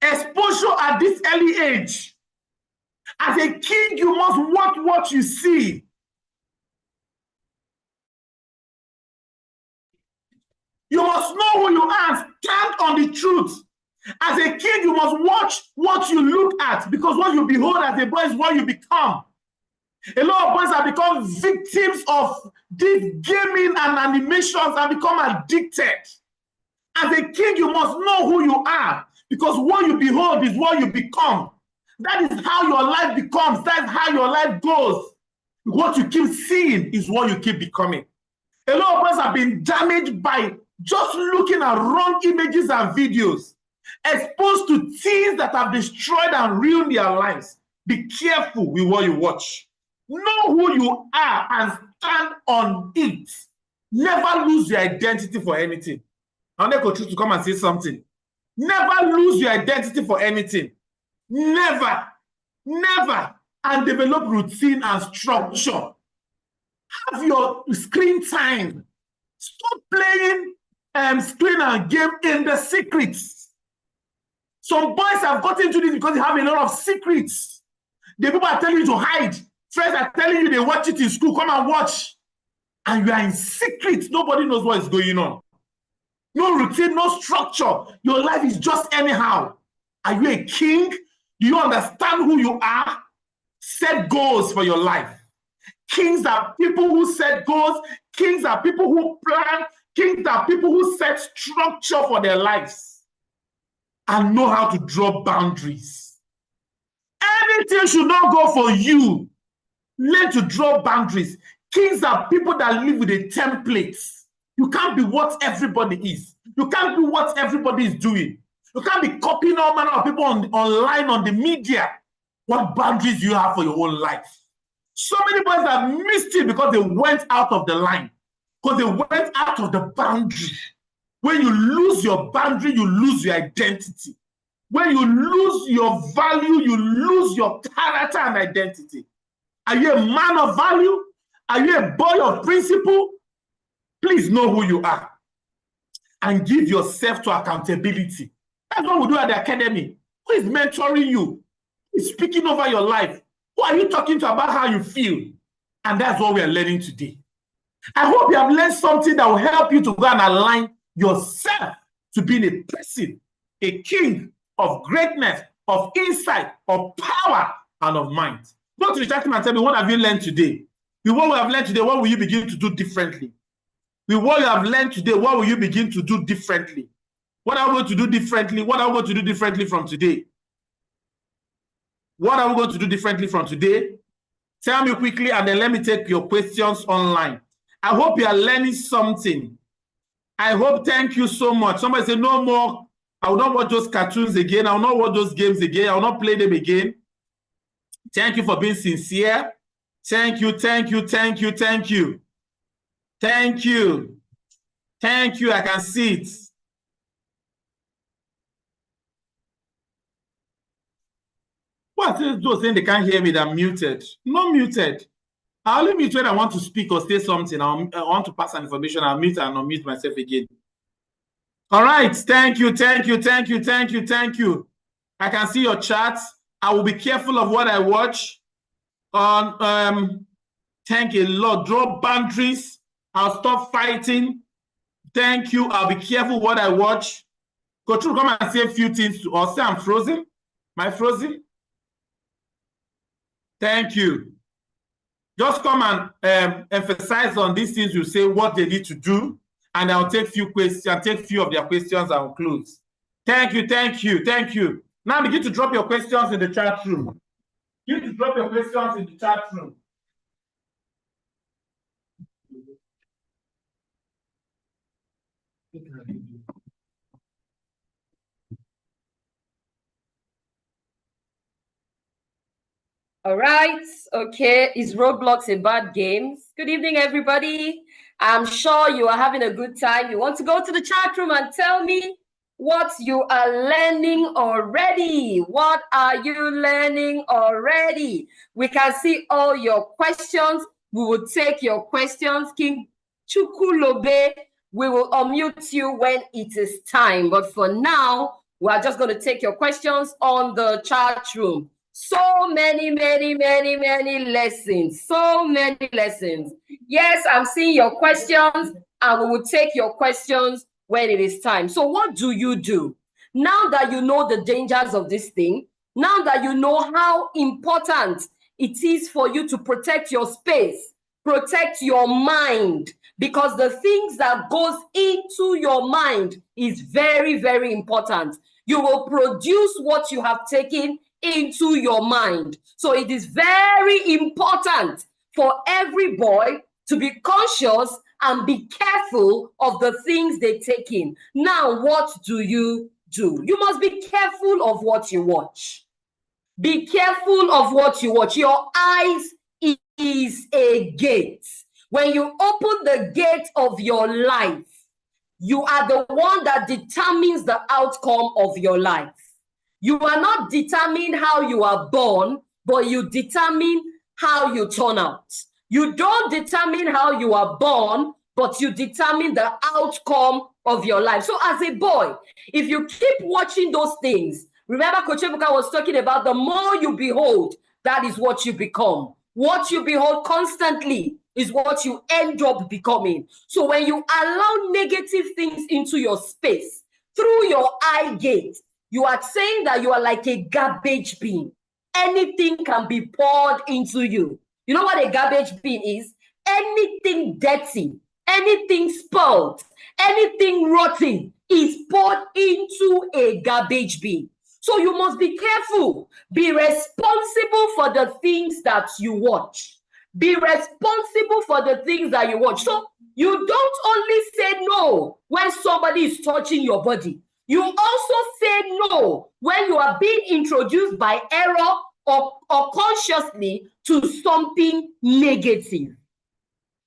at this early age. As a king, you must watch what you see. You must know who you are and stand on the truth. As a king, you must watch what you look at, because what you behold as a boy is what you become. A lot of boys have become victims of these gaming and animations and become addicted. As a king, you must know who you are, because what you behold is what you become. That is how your life becomes. That is how your life goes. What you keep seeing is what you keep becoming. A lot of us have been damaged by just looking at wrong images and videos, exposed to things that have destroyed and ruined their lives. Be careful with what you watch. Know who you are and stand on it. Never lose your identity for anything. I want Coach to come and say something. Never lose your identity for anything. Never, never. And develop routine and structure. Have your screen time. Stop playing screen and game in the secrets. Some boys have gotten into this because they have a lot of secrets. The people are telling you to hide. Friends are telling you they watch it in school. Come and watch. And you are in secret. Nobody knows what is going on. No routine, no structure. Your life is just anyhow. Are you a king? Do you understand who you are? Set goals for your life. Kings are people who set goals. Kings are people who plan. Kings are people who set structure for their lives and know how to draw boundaries. Anything should not go for you. Learn to draw boundaries. Kings are people that live with a template. You can't be what everybody is. You can't be what everybody is doing. You can't be copying all manner of people online on the media. What boundaries do you have for your own life? So many boys have missed it because they went out of the line, because they went out of the boundary. When you lose your boundary, you lose your identity. When you lose your value, you lose your character and identity. Are you a man of value? Are you a boy of principle? Please know who you are and give yourself to accountability. That's what we do at the academy. Who is mentoring you? Who is speaking over your life? Who are you talking to about how you feel? And that's what we are learning today. I hope you have learned something that will help you to go and align yourself to being a person, a king of greatness, of insight, of power, and of mind. Go to the chat room and tell me, what have you learned today? With what we have learned today, what will you begin to do differently? With what you have learned today, what will you begin to do differently? What are we going to do differently? What are we going to do differently from today? What are we going to do differently from today? Tell me quickly, and then let me take your questions online. I hope you are learning something. I hope, thank you so much. Somebody say, no more. I will not watch those cartoons again. I will not watch those games again. I will not play them again. Thank you for being sincere. Thank you, thank you, thank you, thank you. Thank you. Thank you, I can see it. What is those saying they can't hear me? They're muted. Not muted. I only mute when I want to speak or say something. I want to pass an information. I'll mute and unmute myself again. All right. Thank you. Thank you. Thank you. Thank you. Thank you. I can see your chats. I will be careful of what I watch. Thank you a lot. Draw boundaries. I'll stop fighting. Thank you. I'll be careful what I watch. Coach, come and say a few things to us. Say I'm frozen. Am I frozen? Thank you. Just come and emphasize on these things. You say what they need to do, and I'll take few questions. I'll take few of their questions. I'll close. Thank you, thank you, thank you. Now begin to drop your questions in the chat room. Begin to drop your questions in the chat room. All right. Okay. Is Roblox a bad game? Good evening, everybody. I'm sure you are having a good time. You want to go to the chat room and tell me what you are learning already. What are you learning already? We can see all your questions. We will take your questions. King Chukulobe, we will unmute you when it is time. But for now, we are just going to take your questions on the chat room. So many lessons. So many lessons. Yes, I'm seeing your questions, and we will take your questions when it is time. So what do you do? Now that you know the dangers of this thing, now that you know how important it is for you to protect your space, protect your mind, because the things that goes into your mind is very, very important. You will produce what you have taken into your mind. So it is very important for every boy to be conscious and be careful of the things they take in. Now, what do? You must be careful of what you watch. Be careful of what you watch. Your eyes is a gate. When you open the gate of your life, you are the one that determines the outcome of your life. You are not determined how you are born, but you determine how you turn out. You don't determine how you are born, but you determine the outcome of your life. So as a boy, if you keep watching those things, remember Coach Ebuka was talking about the more you behold, that is what you become. What you behold constantly is what you end up becoming. So when you allow negative things into your space through your eye gate, you are saying that you are like a garbage bin. Anything can be poured into you. You know what a garbage bin is? Anything dirty, anything spoiled, anything rotten is poured into a garbage bin. So you must be careful. Be responsible for the things that you watch. Be responsible for the things that you watch. So you don't only say no when somebody is touching your body. You also say no when you are being introduced by error or consciously to something negative.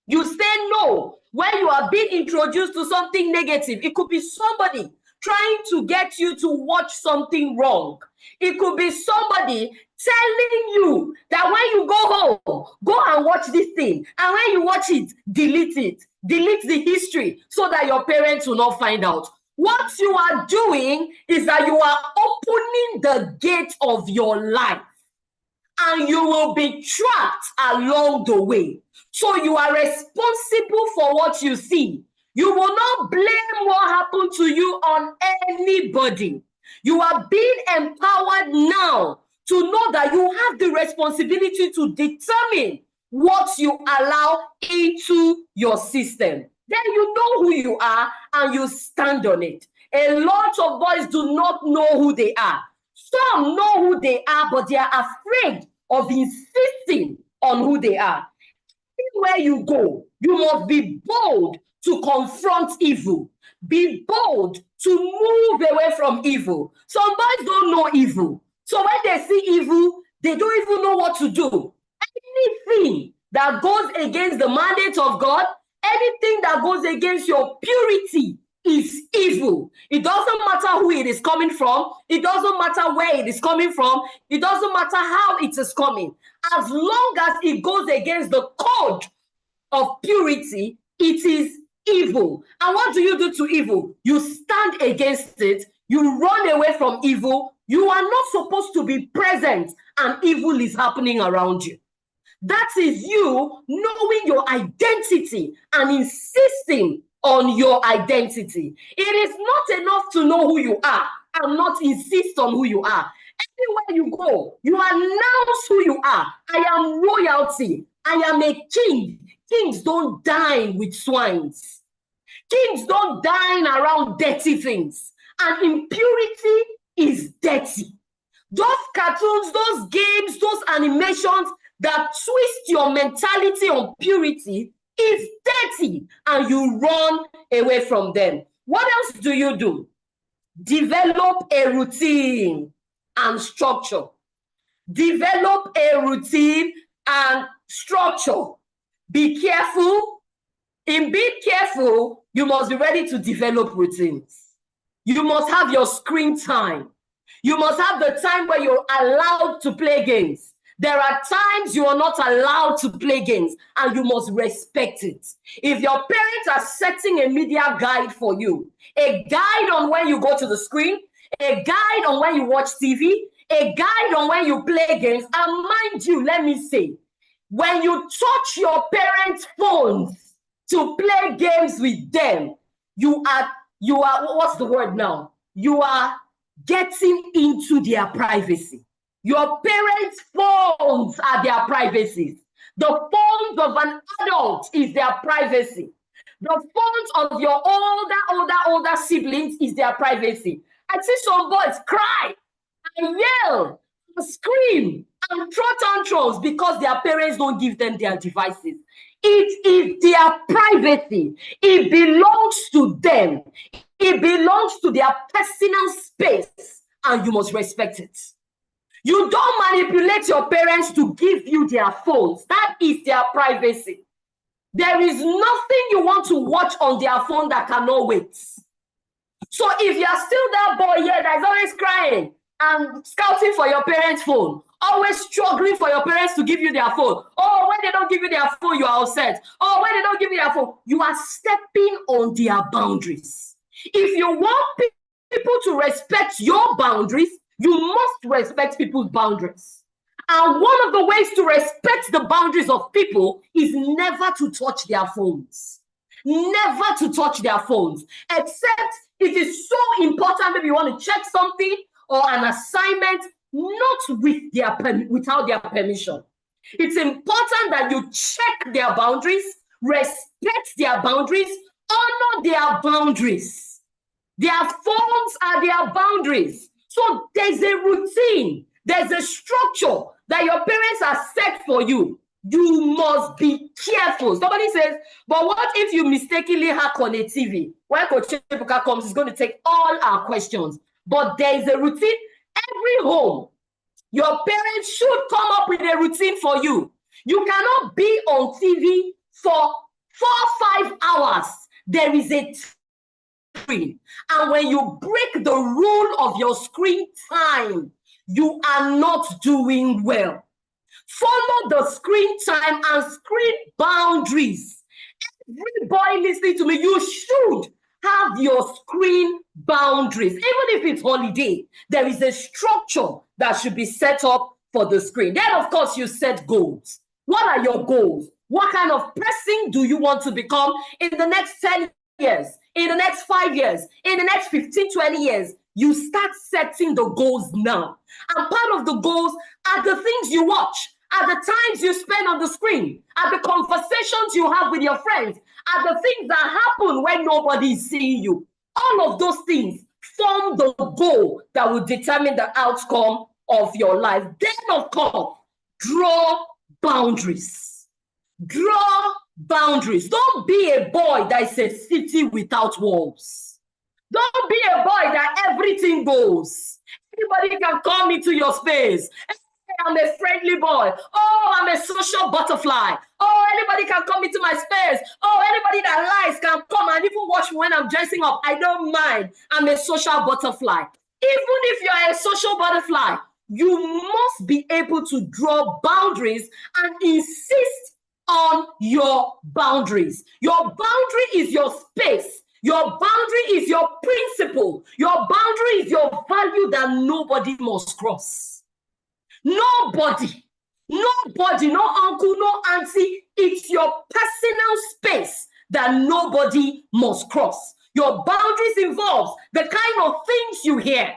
You say no when you are being introduced to something negative. It could be somebody trying to get you to watch something wrong. It could be somebody telling you that when you go home, go and watch this thing. And when you watch it, delete it. Delete the history so that your parents will not find out. What you are doing is that you are opening the gate of your life, and you will be trapped along the way. So you are responsible for what you see. You will not blame what happened to you on anybody. You are being empowered now to know that you have the responsibility to determine what you allow into your system. Then you know who you are and you stand on it. A lot of boys do not know who they are. Some know who they are, but they are afraid of insisting on who they are. Anywhere you go, you must be bold to confront evil. Be bold to move away from evil. Some boys don't know evil. So when they see evil, they don't even know what to do. Anything that goes against the mandate of God, anything that goes against your purity is evil. It doesn't matter who it is coming from. It doesn't matter where it is coming from. It doesn't matter how it is coming. As long as it goes against the code of purity, it is evil. And what do you do to evil? You stand against it. You run away from evil. You are not supposed to be present, and evil is happening around you. That is you knowing your identity and insisting on your identity. It is not enough to know who you are and not insist on who you are. Everywhere you go, you announce who you are. I am royalty. I am a king. Kings don't dine with swines. Kings don't dine around dirty things. And impurity is dirty. Those cartoons, those games, those animations that twist your mentality on purity is dirty, and you run away from them. What else do you do? Develop a routine and structure. Develop a routine and structure. Be careful. In being careful, you must be ready to develop routines. You must have your screen time. You must have the time where you're allowed to play games. There are times you are not allowed to play games, and you must respect it. If your parents are setting a media guide for you, a guide on when you go to the screen, a guide on when you watch TV, a guide on when you play games, and mind you, let me say, when you touch your parents' phones to play games with them, you are, what's the word now? You are getting into their privacy. Your parents' phones are their privacies. The phones of an adult is their privacy. The phones of your older siblings is their privacy. I see some boys cry and yell and scream and throw tantrums because their parents don't give them their devices. It is their privacy. It belongs to them. It belongs to their personal space, and you must respect it. You don't manipulate your parents to give you their phones. That is their privacy. There is nothing you want to watch on their phone that cannot wait. So if you're still that boy here that's always crying and scouting for your parents' phone, always struggling for your parents to give you their phone. Oh, when they don't give you their phone, you are upset. Oh, when they don't give you their phone, you are stepping on their boundaries. If you want people to respect your boundaries, you must respect people's boundaries. And one of the ways to respect the boundaries of people is never to touch their phones. Never to touch their phones, except it is so important if you want to check something or an assignment, not without their permission. It's important that you check their boundaries, respect their boundaries, honor their boundaries. Their phones are their boundaries. So there's a routine, there's a structure that your parents are set for you. You must be careful. Somebody says, but what if you mistakenly hack on a TV? When Coach Ebuka comes, he's going to take all our questions. But there is a routine. Every home, your parents should come up with a routine for you. You cannot be on TV for 4 or 5 hours. There is a screen. And when you break the rule of your screen time, you are not doing well. Follow the screen time and screen boundaries. Every boy listening to me, you should have your screen boundaries. Even if it's holiday, there is a structure that should be set up for the screen. Then, of course, you set goals. What are your goals? What kind of person do you want to become in the next 10 years, in the next 5 years, in the next 15, 20 years? You start setting the goals now. And part of the goals are the things you watch, are the times you spend on the screen, are the conversations you have with your friends, are the things that happen when nobody is seeing you. All of those things form the goal that will determine the outcome of your life. Then, of course, draw boundaries. Draw boundaries. Don't be a boy that is a city without walls. Don't be a boy that everything goes. Anybody can come into your space. Hey, I'm a friendly boy. Oh, I'm a social butterfly. Oh, anybody can come into my space. Oh, anybody that likes can come and even watch me when I'm dressing up. I don't mind. I'm a social butterfly. Even if you're a social butterfly, you must be able to draw boundaries and insist on your boundaries. Your boundary is your space. Your boundary is your principle. Your boundary is your value that nobody must cross. Nobody, no uncle, no auntie. It's your personal space that nobody must cross. Your boundaries involve the kind of things you hear,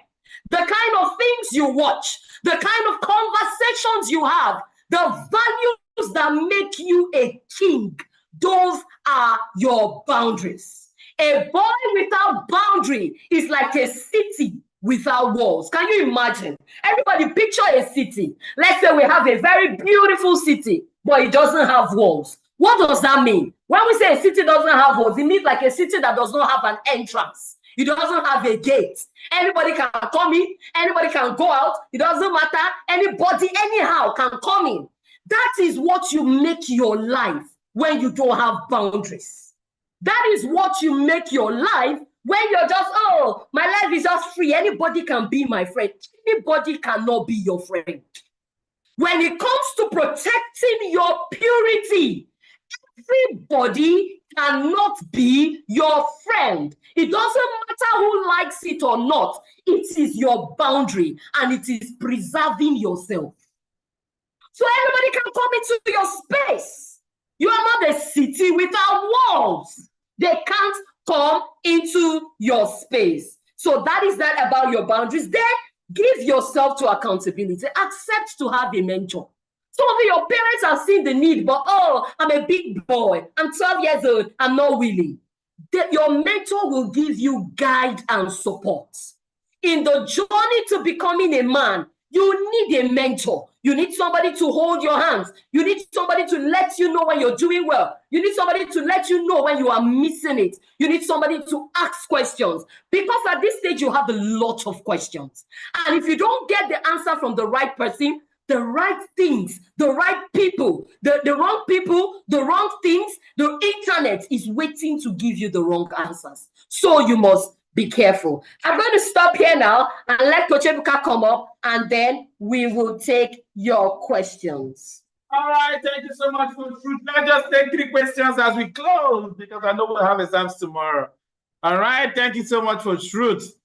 the kind of things you watch, the kind of conversations you have, the values that make you a king. Those are your boundaries. A boy without boundary is like a city without walls. Can you imagine? Everybody picture a city. Let's say we have a very beautiful city, but it doesn't have walls. What does that mean? When we say a city doesn't have walls, it means like a city that does not have an entrance. It doesn't have a gate. Anybody can come in, anybody can go out. It doesn't matter. Anybody, anyhow, can come in. That is what you make your life when you don't have boundaries. That is what you make your life when you're just, oh, my life is just free. Anybody can be my friend. Anybody cannot be your friend. When it comes to protecting your purity, everybody cannot be your friend. It doesn't matter who likes it or not. It is your boundary and it is preserving yourself. So everybody can come into your space. You are not a city without walls. They can't come into your space. So that is that about your boundaries. Then give yourself to accountability. Accept to have a mentor. Some of your parents are seeing the need, but oh, I'm a big boy. I'm 12 years old. I'm not willing. Your mentor will give you guide and support. In the journey to becoming a man, you need a mentor. You need somebody to hold your hands. You need somebody to let you know when you're doing well. You need somebody to let you know when you are missing it. You need somebody to ask questions. Because at this stage, you have a lot of questions. And if you don't get the answer from the right person, the right things, the right people, the wrong people, the wrong things, the internet is waiting to give you the wrong answers. So you must be careful. I'm going to stop here now and let Coach Ebuka come up, and then we will take your questions. All right, thank you so much for Truth. Let's just take 3 questions as we close, because I know we'll have exams tomorrow. All right, thank you so much for Truth.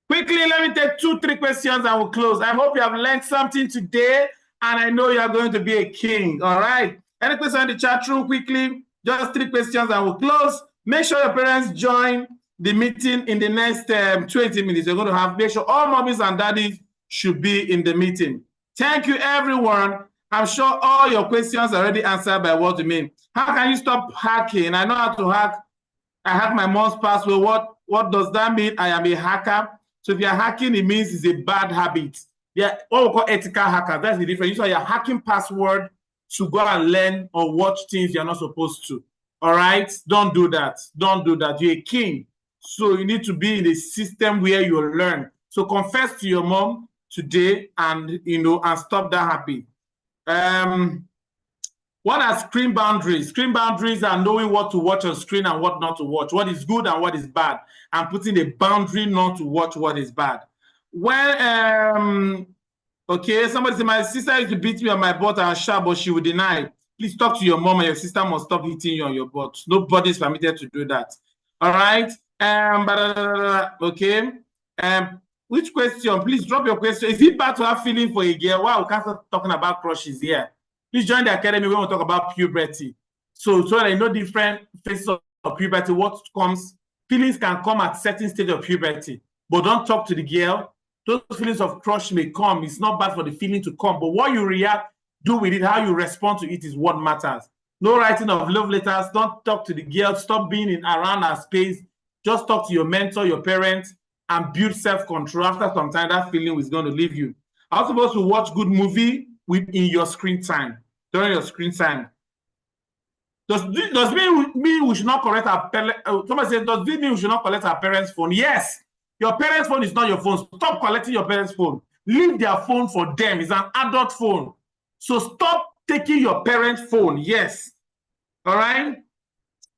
Quickly, let me take 2-3 questions and we'll close. I hope you have learned something today, and I know you are going to be a king. All right, any question in the chat room quickly? Just 3 questions and we'll close. Make sure your parents join the meeting in the next 20 minutes. You're going to have, make sure all mommies and daddies should be in the meeting. Thank you, everyone. I'm sure all your questions are already answered by what you mean. How can you stop hacking? I know how to hack. I hack my mom's password. What does that mean? I am a hacker. So if you're hacking, it means it's a bad habit. Yeah, what we call ethical hacker. That's the difference. So you're hacking password to go and learn or watch things you're not supposed to. All right? Don't do that. Don't do that. You're a king. So you need to be in a system where you learn. So confess to your mom today and, and stop that habit. What are screen boundaries? Screen boundaries are knowing what to watch on screen and what not to watch, what is good and what is bad, and putting a boundary not to watch what is bad. When, okay, somebody said, my sister used to beat me on my butt and shout, but she would deny. Please talk to your mom, and your sister must stop hitting you on your butt. Nobody is permitted to do that. All right? Okay. Which question? Please drop your question. Is it bad to have feeling for a girl? Wow, we can't start talking about crushes here. Please join the academy when we talk about puberty. So there are no different phases of puberty. What comes, feelings can come at certain stage of puberty, but don't talk to the girl. Those feelings of crush may come. It's not bad for the feeling to come, but what you react, do with it, how you respond to it is what matters. No writing of love letters. Don't talk to the girl. Stop being around her space. Just talk to your mentor, your parents, and build self-control. After some time, that feeling is going to leave you. I'm supposed to watch good movie in your screen time, during your screen time. Does it mean we should not collect our parents? Somebody said, does this mean we should not collect our parents' phone? Yes. Your parents' phone is not your phone. Stop collecting your parents' phone. Leave their phone for them. It's an adult phone. So stop taking your parents' phone. Yes. All right?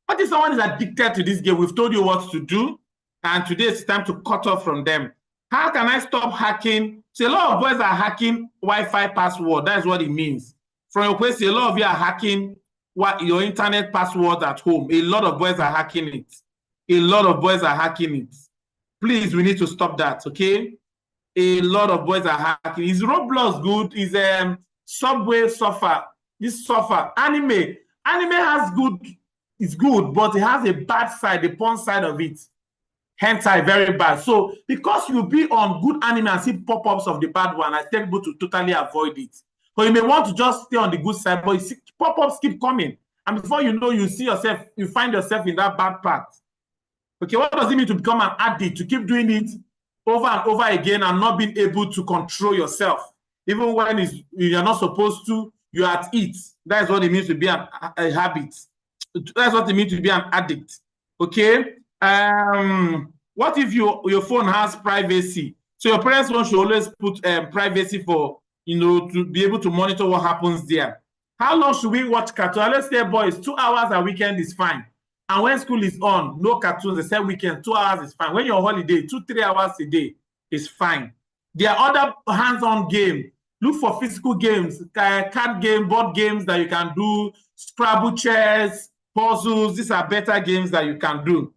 What if someone is addicted to this game? We've told you what to do, and today it's time to cut off from them. How can I stop hacking? So a lot of boys are hacking Wi-Fi password. That's what it means. From your question, a lot of you are hacking your internet password at home. A lot of boys are hacking it. A lot of boys are hacking it. Please, we need to stop that, okay? A lot of boys are hacking. Is Roblox good? Is Subway Surfer? This Surfer anime has good. It's good, but it has a bad side, the porn side of it. Hentai, very bad. So because you be on good anime and see pop-ups of the bad one, I tell people to totally avoid it. But you may want to just stay on the good side, but pop-ups keep coming. And before you know, you find yourself in that bad part. Okay, what does it mean to become an addict? To keep doing it over and over again and not being able to control yourself. Even when you're not supposed to, you're at it. That's what it means to be a habit. That's what it means to be an addict. Okay? What if your phone has privacy? So your parents should always put privacy for, to be able to monitor what happens there. How long should we watch cartoons? Let's say, boys, 2 hours a weekend is fine. And when school is on, no cartoons. They say weekend, 2 hours is fine. When you're on holiday, 2-3 hours a day is fine. There are other hands-on games. Look for physical games, card game, board games that you can do, Scrabble, chess, puzzles. These are better games that you can do.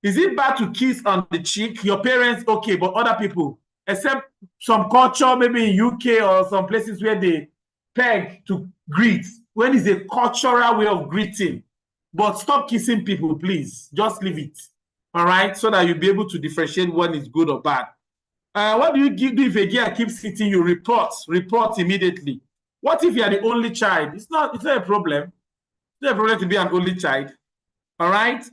Is it bad to kiss on the cheek? Your parents, okay, but other people, except some culture, maybe in UK or some places where they peg to greet, when it's a cultural way of greeting. But stop kissing people, please. Just leave it. All right? So that you'll be able to differentiate when it's good or bad. What do you do if a girl keeps hitting you? Report immediately. What if you are the only child? It's not a problem. It's not a problem to be an only child. All right?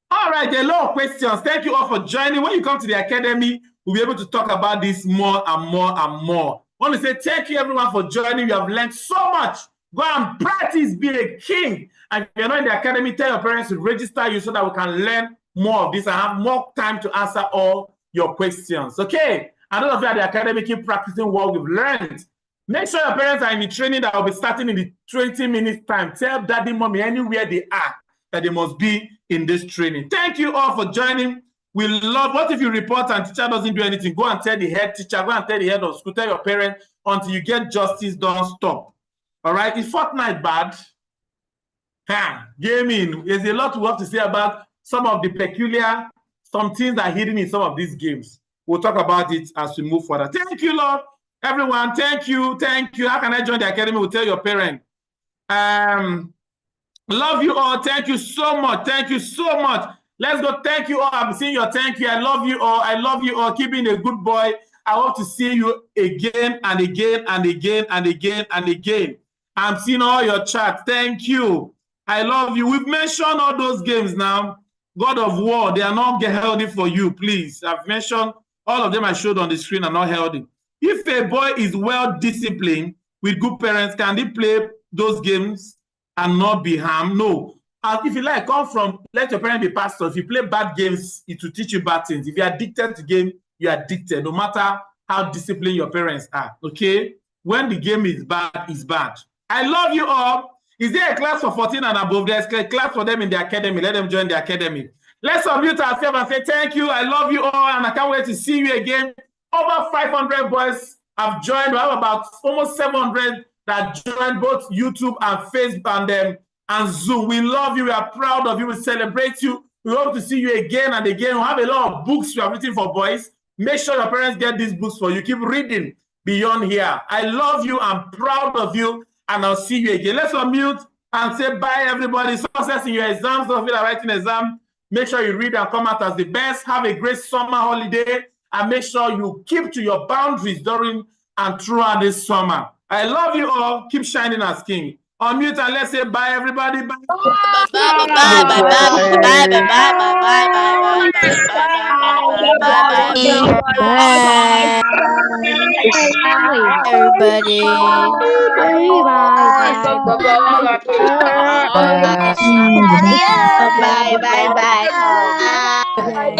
All right, there are a lot of questions. Thank you all for joining. When you come to the academy, we'll be able to talk about this more and more and more. I want to say thank you, everyone, for joining. You have learned so much. Go and practice, be a king. And if you're not in the academy, tell your parents to register you so that we can learn more of this and have more time to answer all your questions. Okay? And those of you at the academy, keep practicing what we've learned. Make sure your parents are in the training that will be starting in the 20 minutes time. Tell daddy, mommy, anywhere they are, that they must be in this training. Thank you all for joining. We love. What if you report and teacher doesn't do anything? Go and tell the head teacher, go and tell the head of school, tell your parents until you get justice. Don't stop. All right? Is Fortnite bad? Gaming. There's a lot we have to say about some of the peculiar, some things that are hidden in some of these games. We'll talk about it as we move further. Thank you, Lord. Everyone, thank you. Thank you. How can I join the academy? We'll tell your parent. Love you all. Thank you so much. Thank you so much. Let's go. Thank you all. I'm seeing your thank you. I love you all. I love you all. Keep being a good boy. I hope to see you again and again and again and again and again. I'm seeing all your chat. Thank you. I love you. We've mentioned all those games now. God of War, they are not healthy for you, please. I've mentioned all of them I showed on the screen are not healthy. If a boy is well disciplined with good parents, can they play those games and not be harmed? No. If you like, let your parents be pastor. If you play bad games, it will teach you bad things. If you're addicted to game, you're addicted, no matter how disciplined your parents are, okay? When the game is bad, it's bad. I love you all. Is there a class for 14 and above? There's a class for them in the academy. Let them join the academy. Let's unmute ourselves and say thank you. I love you all, and I can't wait to see you again. Over 500 boys have joined. We have about almost 700 that joined both YouTube and Facebook and Zoom. We love you. We are proud of you. We celebrate you. We hope to see you again and again. We have a lot of books we have written for boys. Make sure your parents get these books for you. Keep reading beyond here. I love you. I'm proud of you. And I'll see you again. Let's unmute and say bye, everybody. Success in your exams. Those of you that are writing exam, make sure you read and come out as the best. Have a great summer holiday. And make sure you keep to your boundaries during and throughout this summer. I love you all. Keep shining as king. Unmute and let's say bye, everybody. Bye. Bye. Bye.